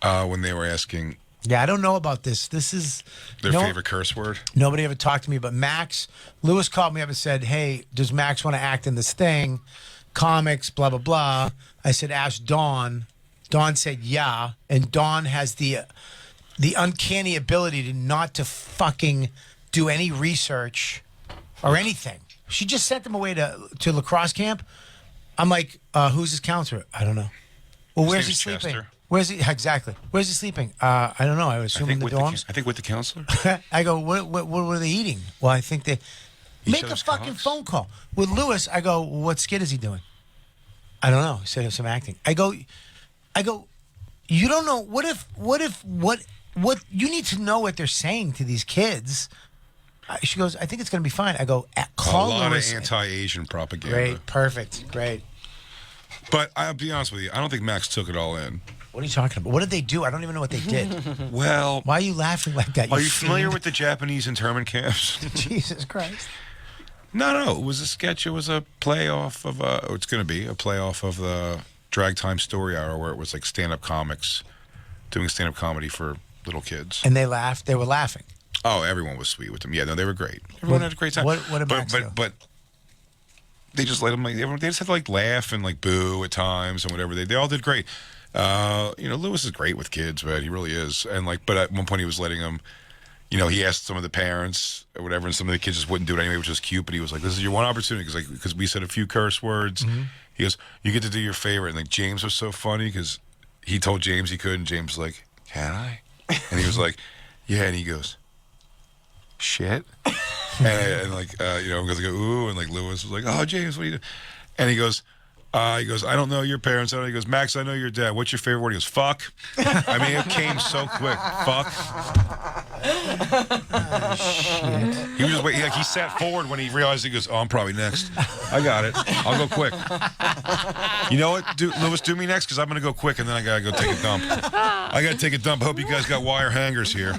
When they were asking. Yeah, I don't know about this. This is their favorite curse word. Nobody ever talked to me, but Lewis called me up and said, hey, does Max want to act in this thing? Comics, blah, blah, blah. I said, ask Dawn. Dawn said, yeah. And Dawn has the uncanny ability to not to fucking do any research or anything. She just sent them away to lacrosse camp. I'm like, who's his counselor? I don't know. Well, where's he sleeping? Chester. Where's he exactly? Where's he sleeping? I don't know. I would assume in the dorms. I think with the counselor. I go, what were they eating? Well, I think they make a fucking phone call with Lewis. I go, what skit is he doing? I don't know. He said some acting. I go, you don't know. What you need to know what they're saying to these kids. She goes, I think it's going to be fine. I go, call a lot Lewis. of anti-Asian propaganda. Great, perfect, great. But I'll be honest with you, I don't think Max took it all in. What are you talking about? What did they do? I don't even know what they did. Well, why are you laughing like that? Are you familiar with the Japanese internment camps? Jesus Christ. No. It was a sketch. It was a playoff of it's going to be a playoff of the Drag Time Story Hour, where it was like stand-up comics doing stand-up comedy for little kids. And they laughed. They were laughing. Oh, everyone was sweet with them. Yeah, no, they were great. Everyone had a great time. What did Max do? But they just let them they just had to like laugh and like boo at times and whatever. They all did great. Lewis is great with kids, man. He really is. And but at one point he was letting them. He asked some of the parents or whatever, and some of the kids just wouldn't do it anyway, which was cute. But he was like, "This is your one opportunity," because we said a few curse words. Mm-hmm. He goes, "You get to do your favorite." And like James was so funny because he told James he could, and James was like, "Can I?" And he was like, "Yeah." And he goes, "Shit," and goes like, "Ooh," and like Lewis was like, "Oh, James, what are you doing?" And he goes, I don't know your parents. He goes, "Max, I know your dad. What's your favorite word?" He goes, "Fuck." I mean, it came so quick. Fuck. Shit. He was just waiting. He sat forward when he realized. He goes, "Oh, I'm probably next. I got it. I'll go quick." You know what, Lewis, do me next because I'm gonna go quick and then I gotta go take a dump. I gotta take a dump. Hope you guys got wire hangers here.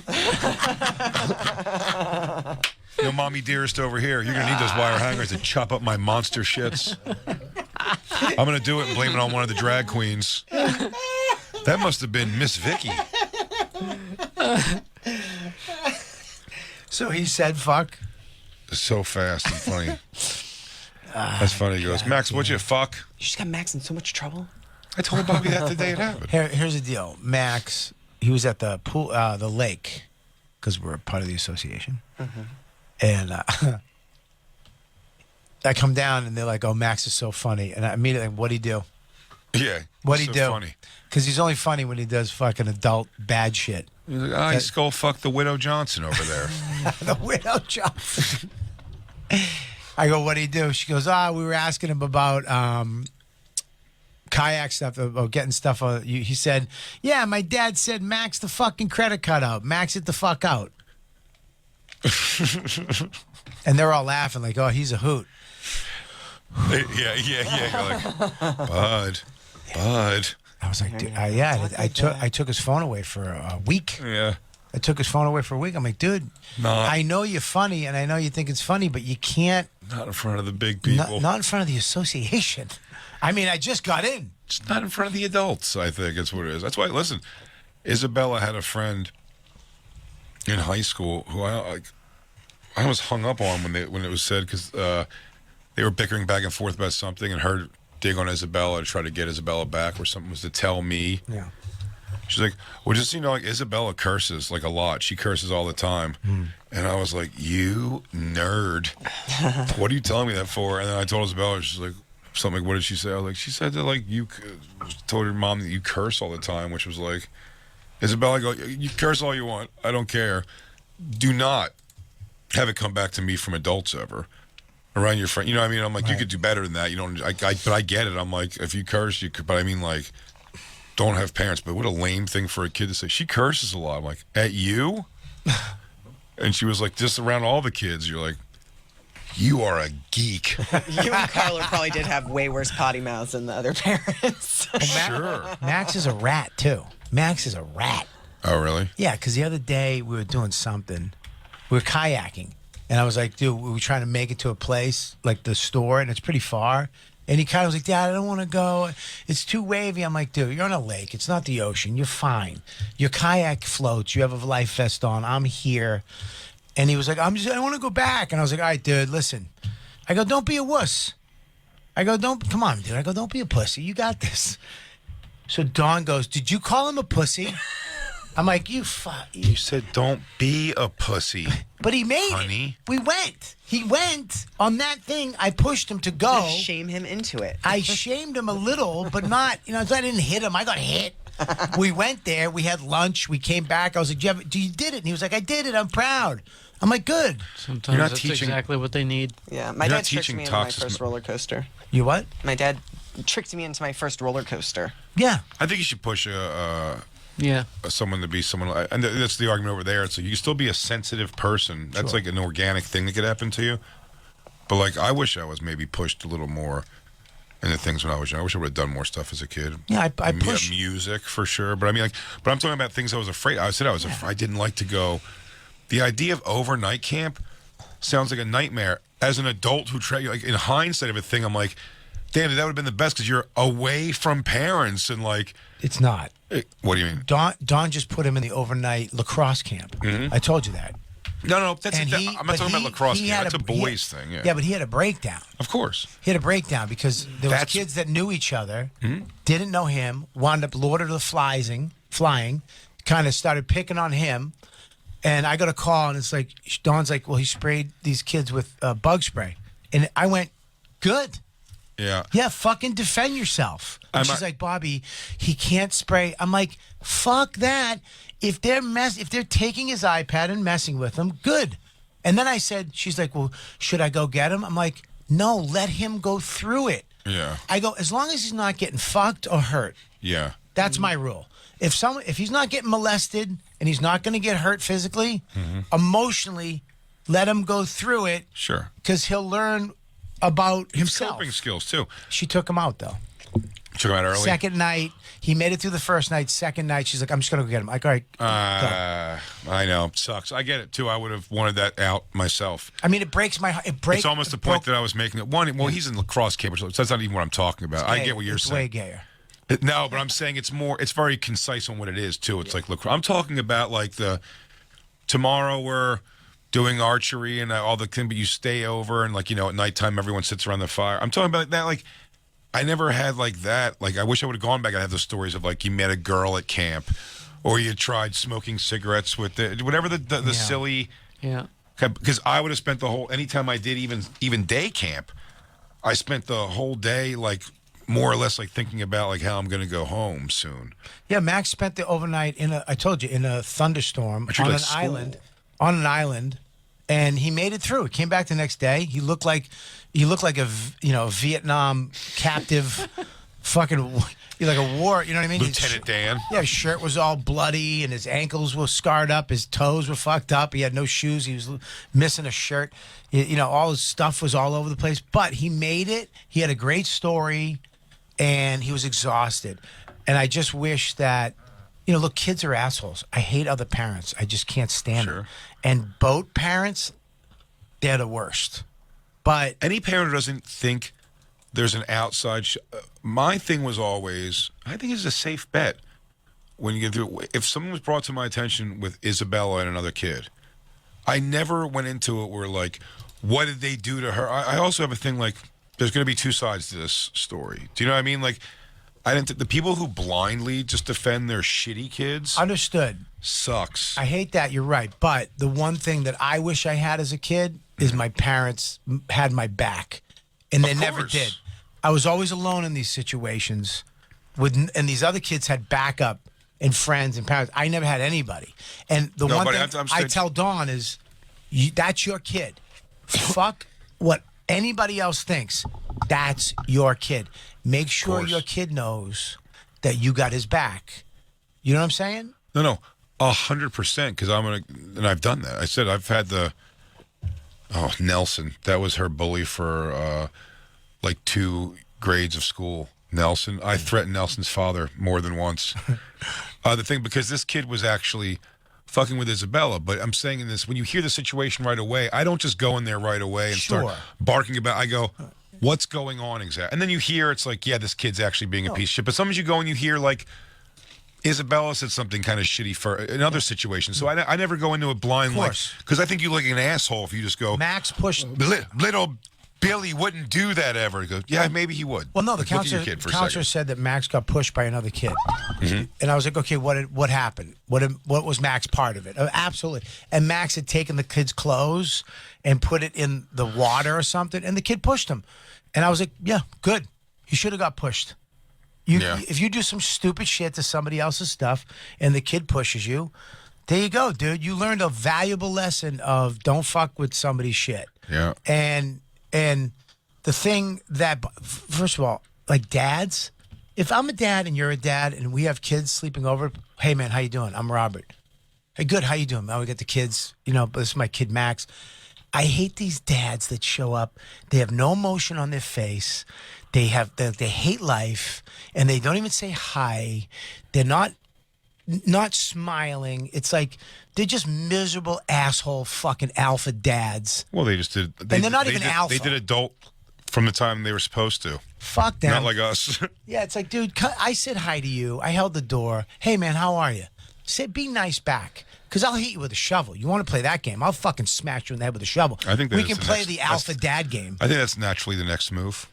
Mommy dearest over here. You're gonna need those wire hangers to chop up my monster shits. I'm going to do it and blame it on one of the drag queens. That must have been Miss Vicky. So he said fuck. So fast and funny. That's funny. He goes, Max, what'd you fuck? You just got Max in so much trouble. I told Bobby that the day it happened. Here's the deal. Max, he was at the pool, the lake, because we're part of the association. And I come down and they're like, "Oh, Max is so funny," and I immediately, what'd he do? Yeah. What'd he so do? Funny. Because he's only funny when he does fucking adult bad shit. He's like, oh, he skull fucked the Widow Johnson over there. The Widow Johnson. I go, what'd he do? She goes, we were asking him about kayak stuff, about getting stuff. He said, yeah, my dad said Max the fucking credit card out. Max it the fuck out. And they're all laughing like, oh, he's a hoot. Yeah. You're like, Bud. I was like, dude, I took his phone away for a week. Yeah. I took his phone away for a week. I'm like, dude, I know you're funny and I know you think it's funny, but you can't. Not in front of the big people. Not in front of the association. I mean, I just got in. It's not in front of the adults, I think it's what it is. That's why, listen, Isabella had a friend in high school who I was hung up on when it was said, because they were bickering back and forth about something, and her dig on Isabella to try to get Isabella back, where something was to tell me. Yeah. She's like, well, just so you know, like, Isabella curses like a lot. She curses all the time. And I was like, you nerd. What are you telling me that for? And then I told Isabella, she's like, something like, what did she say? I was like, she said that, like, you told your mom that you curse all the time, which was like, Isabella, I go, you curse all you want. I don't care. Do not have it come back to me from adults ever. Around your friend, you know what I mean? I'm like, you could do better than that. You don't, but I get it. I'm like, if you curse, you could, but I mean, like, don't have parents. But what a lame thing for a kid to say. She curses a lot. I'm like, at you? And she was like, just around all the kids. You're like, you are a geek. You and Carla probably did have way worse potty mouths than the other parents. Sure. Max is a rat, too. Max is a rat. Oh, really? Yeah, because the other day we were doing something. We were kayaking. And I was like, dude, we were trying to make it to a place, like the store, and it's pretty far. And he kind of was like, Dad, I don't want to go. It's too wavy. I'm like, dude, you're on a lake. It's not the ocean. You're fine. Your kayak floats. You have a life vest on. I'm here. And he was like, I want to go back. And I was like, all right, dude, listen. I go, don't be a wuss. I go, come on, dude. I go, don't be a pussy. You got this. So Dawn goes, did you call him a pussy? I'm like, you said don't be a pussy. But he made honey. it. We went. He went on that thing. I pushed him to go. Just shame him into it. I shamed him a little, but not, I didn't hit him. I got hit. We went there. We had lunch. We came back. I was like, you did it. And he was like, I did it. I'm proud. I'm like, good. Sometimes that's exactly what they need. Yeah, my dad tricked me into my first roller coaster. You what? My dad tricked me into my first roller coaster. Yeah. I think you should push someone to be someone, and that's the argument over there. It's like, you can still be a sensitive person. That's like an organic thing that could happen to you. But like, I wish I was maybe pushed a little more into things when I was young. I wish I would have done more stuff as a kid. Yeah, I pushed music for sure. But I mean, but I'm talking about things I was afraid. I didn't like to go. The idea of overnight camp sounds like a nightmare. As an adult who like in hindsight of a thing, I'm like, damn, that would have been the best because you're away from parents and like. It's not. What do you mean? Dawn just put him in the overnight lacrosse camp. I told you that. No, that's I'm not talking about lacrosse camp. That's a boys thing. Yeah, but he had a breakdown. Of course. He had a breakdown because there was kids that knew each other, didn't know him, wound up Lord of the Flying, kind of started picking on him. And I got a call, and it's like, Dawn's like, well, he sprayed these kids with bug spray. And I went, good. Yeah. Yeah, fucking defend yourself. And she's like, Bobby, he can't spray. I'm like, fuck that. If they're taking his iPad and messing with him, good. And then I said, she's like, well, should I go get him? I'm like, no, let him go through it. Yeah. I go, as long as he's not getting fucked or hurt. Yeah. That's my rule. If he's not getting molested and he's not going to get hurt physically, emotionally, let him go through it. Sure. Because he'll learn about himself. Coping skills too. She took him out though. Took him out early? Second night, he made it through the first night. Second night, she's like, I'm just going to go get him. Like, all right, go. I know. It sucks. I get it, too. I would have wanted that out myself. I mean, it breaks my heart. It's almost the point that I was making. Well, he's in lacrosse camp, so that's not even what I'm talking about. I get what you're it's saying. way gayer. No, but I'm saying it's very concise on what it is, too. It's like lacrosse. I'm talking about, like, tomorrow we're doing archery and all the thing, but you stay over and, like, at nighttime everyone sits around the fire. I'm talking about that, like, I never had like that. Like, I wish I would have gone back and had those stories of, like, you met a girl at camp or you tried smoking cigarettes with whatever the silly. Yeah. Because I would have spent the whole, anytime I did even day camp, I spent the whole day, like, more or less, like, thinking about, like, how I'm going to go home soon. Yeah, Max spent the overnight in a thunderstorm on an island. On an island, and he made it through. He came back the next day. He looked like a Vietnam captive, fucking like a war. You know what I mean? Lieutenant Dan. Yeah, his shirt was all bloody, and his ankles were scarred up. His toes were fucked up. He had no shoes. He was missing a shirt. All his stuff was all over the place. But he made it. He had a great story, and he was exhausted. And I just wish that. Look, kids are assholes. I hate other parents. I just can't stand them. And boat parents, they're the worst. But any parent who doesn't think there's an outside... my thing was always, I think it's a safe bet when you get through... If someone was brought to my attention with Isabella and another kid, I never went into it where, like, what did they do to her? I also have a thing, like, there's going to be two sides to this story. Do you know what I mean? Like... the people who blindly just defend their shitty kids. Understood. Sucks. I hate that. You're right. But the one thing that I wish I had as a kid is my parents had my back, and they never did. I was always alone in these situations, and these other kids had backup and friends and parents. I never had anybody. And the one thing I tell Dawn is, that's your kid. Fuck what anybody else thinks. That's your kid. Make sure your kid knows that you got his back. You know what I'm saying? No, 100%. Because and I've done that. I said I've had Nelson. That was her bully for like 2 grades of school. Nelson. I threatened Nelson's father more than once. The thing, because this kid was actually fucking with Isabella. But I'm saying in this, when you hear the situation right away, I don't just go in there right away and start barking about. I go, what's going on exactly? And then you hear it's like, yeah, this kid's actually being a piece of shit. But sometimes you go and you hear, like, Isabella said something kind of shitty for another situation. So I never go into it blind, like, because I think you look like an asshole if you just go, Max pushed. Little Billy wouldn't do that ever. He goes, yeah, maybe he would. Well, no, the counselor said that Max got pushed by another kid. And I was like, okay, what happened? What was Max's part of it? Absolutely. And Max had taken the kid's clothes and put it in the water or something, and the kid pushed him. And I was like, yeah, good. He should have got pushed. If you do some stupid shit to somebody else's stuff and the kid pushes you, there you go, dude. You learned a valuable lesson of don't fuck with somebody's shit. Yeah. And the thing that, first of all, like dads, if I'm a dad and you're a dad and we have kids sleeping over, hey, man, how you doing? I'm Robert. Hey, good. How you doing? Oh, we got the kids. This is my kid, Max. I hate these dads that show up. They have no emotion on their face. They hate life, and they don't even say hi. They're not smiling. It's like they're just miserable asshole fucking alpha dads. Well, they just did. And they're not even alpha. They did adult from the time they were supposed to. Fuck them. Not like us. Yeah, it's like, dude, I said hi to you. I held the door. Hey, man, how are you? Be nice back. Because I'll hit you with a shovel. You want to play that game? I'll fucking smash you in the head with a shovel. I think we can play the alpha dad game. I think that's naturally the next move.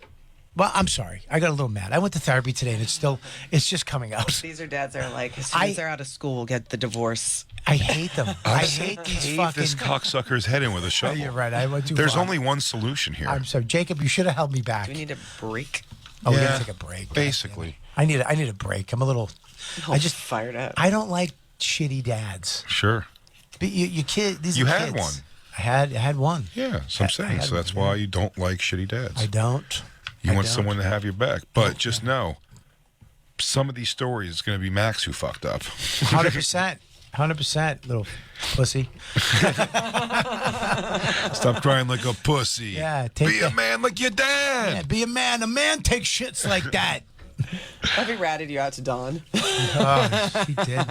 Well, I'm sorry. I got a little mad. I went to therapy today, and it's just coming out. These are dads that are like, as soon as they're out of school, we'll get the divorce. I hate them. I hate these fucking... this cocksucker's head in with a shovel. You're right. I went too There's far. only one solution here. I'm sorry. Jacob, you should have held me back. Do we need a break? Oh, we got to take a break. Basically. I need a break. I'm a little... I just fired up. I don't like shitty dads. Sure. But you kid... These you are had kids. one. I had one. Yeah, so I'm saying. So that's why you don't like shitty dads. I don't. You want someone to have your back. But just know, some of these stories, it's going to be Max who fucked up. 100%. 100%, little pussy. Stop crying like a pussy. Yeah. Be a man like your dad. Yeah, be a man. A man takes shits like that. He ratted you out to Dawn. Oh, she did.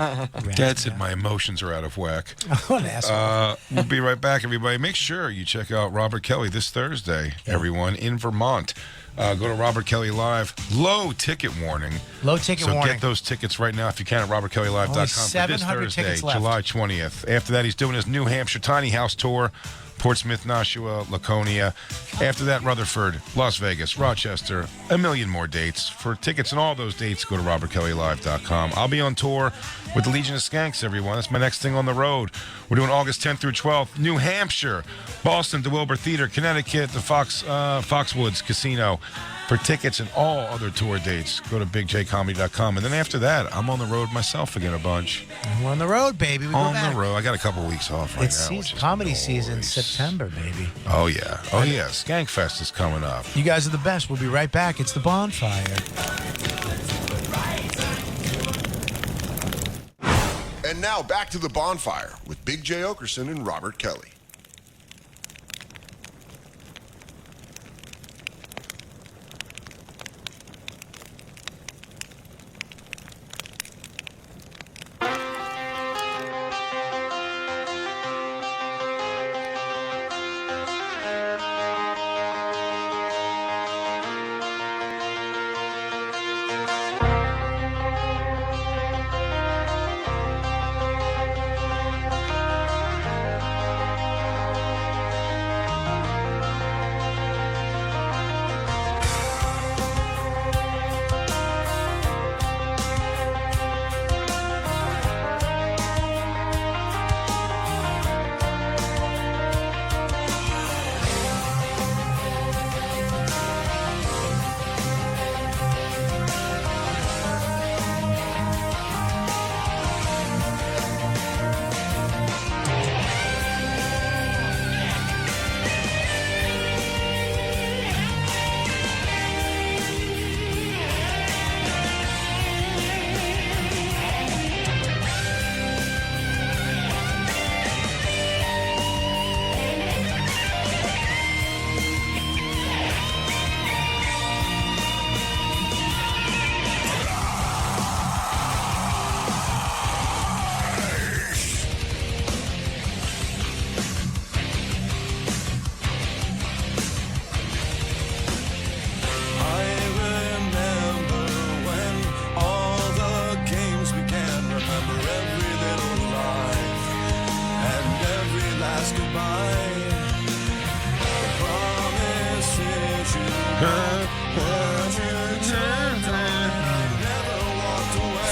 That's it. My emotions are out of whack. What an asshole. We'll be right back, everybody. Make sure you check out Robert Kelly this Thursday, everyone, in Vermont. Go to Robert Kelly Live. Low ticket warning. Low ticket so warning. get those tickets right now if you can at robertkellylive.com Only for this 700 Thursday, tickets left. July 20th. After that, he's doing his New Hampshire Tiny House Tour. Portsmouth, Nashua, Laconia. After that, Rutherford, Las Vegas, Rochester, a million more dates. For tickets and all those dates, go to robertkellylive.com. I'll be on tour with the Legion of Skanks, everyone. That's my next thing on the road. We're doing August 10th through 12th, New Hampshire, Boston, the Wilbur Theater, Connecticut, the Foxwoods Casino. For tickets and all other tour dates, go to bigjcomedy.com. And then after that, I'm on the road myself again a bunch. We're on the road, baby. We go On back. the road. I got a couple weeks off right It's now. which is comedy season, nice. September, baby. Oh, yeah. Oh, yeah. Skankfest is coming up. You guys are the best. We'll be right back. It's the Bonfire. And now back to the Bonfire with Big J. Okerson and Robert Kelly.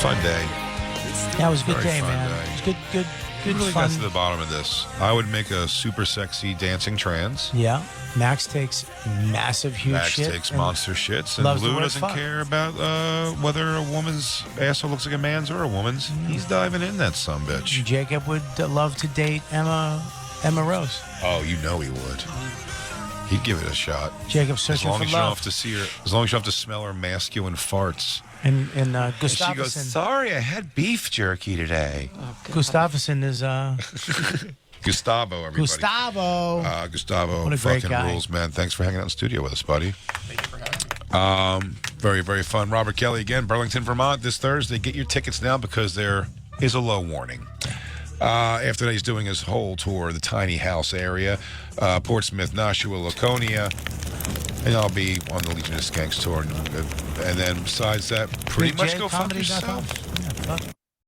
Fun day. That was a good Very day, fun man. day. It was good Really fun. got to the bottom of this. I would make a super sexy dancing trans. Yeah. Max takes massive, huge Max shit. takes and monster shits, and loves the Lou word doesn't fuck. care about whether a woman's asshole looks like a man's or a woman's. He's diving in that sumbitch. Jacob would love to date Emma Rose. Oh, you know he would. He'd give it a shot. Jacob As searching long for as you don't love. have to see her, as long as you don't have to smell her masculine farts. And And she goes, Gustafsson. "Sorry, I had beef jerky today." Gustafsson is Gustavo, everybody. Gustavo. Gustavo, What a great fucking guy. rules, man. Thanks for hanging out in the studio with us, buddy. Thank you for having me. Very, very fun. Robert Kelly again, Burlington, Vermont, this Thursday. Get your tickets now because there is a low warning. After that, he's doing his whole tour, the tiny house area, Portsmouth, Nashua, Laconia, and I'll be on the Legion of Skanks tour. And then besides that, pretty much go fuck BigJComedy.com. yourself. Yeah, fuck.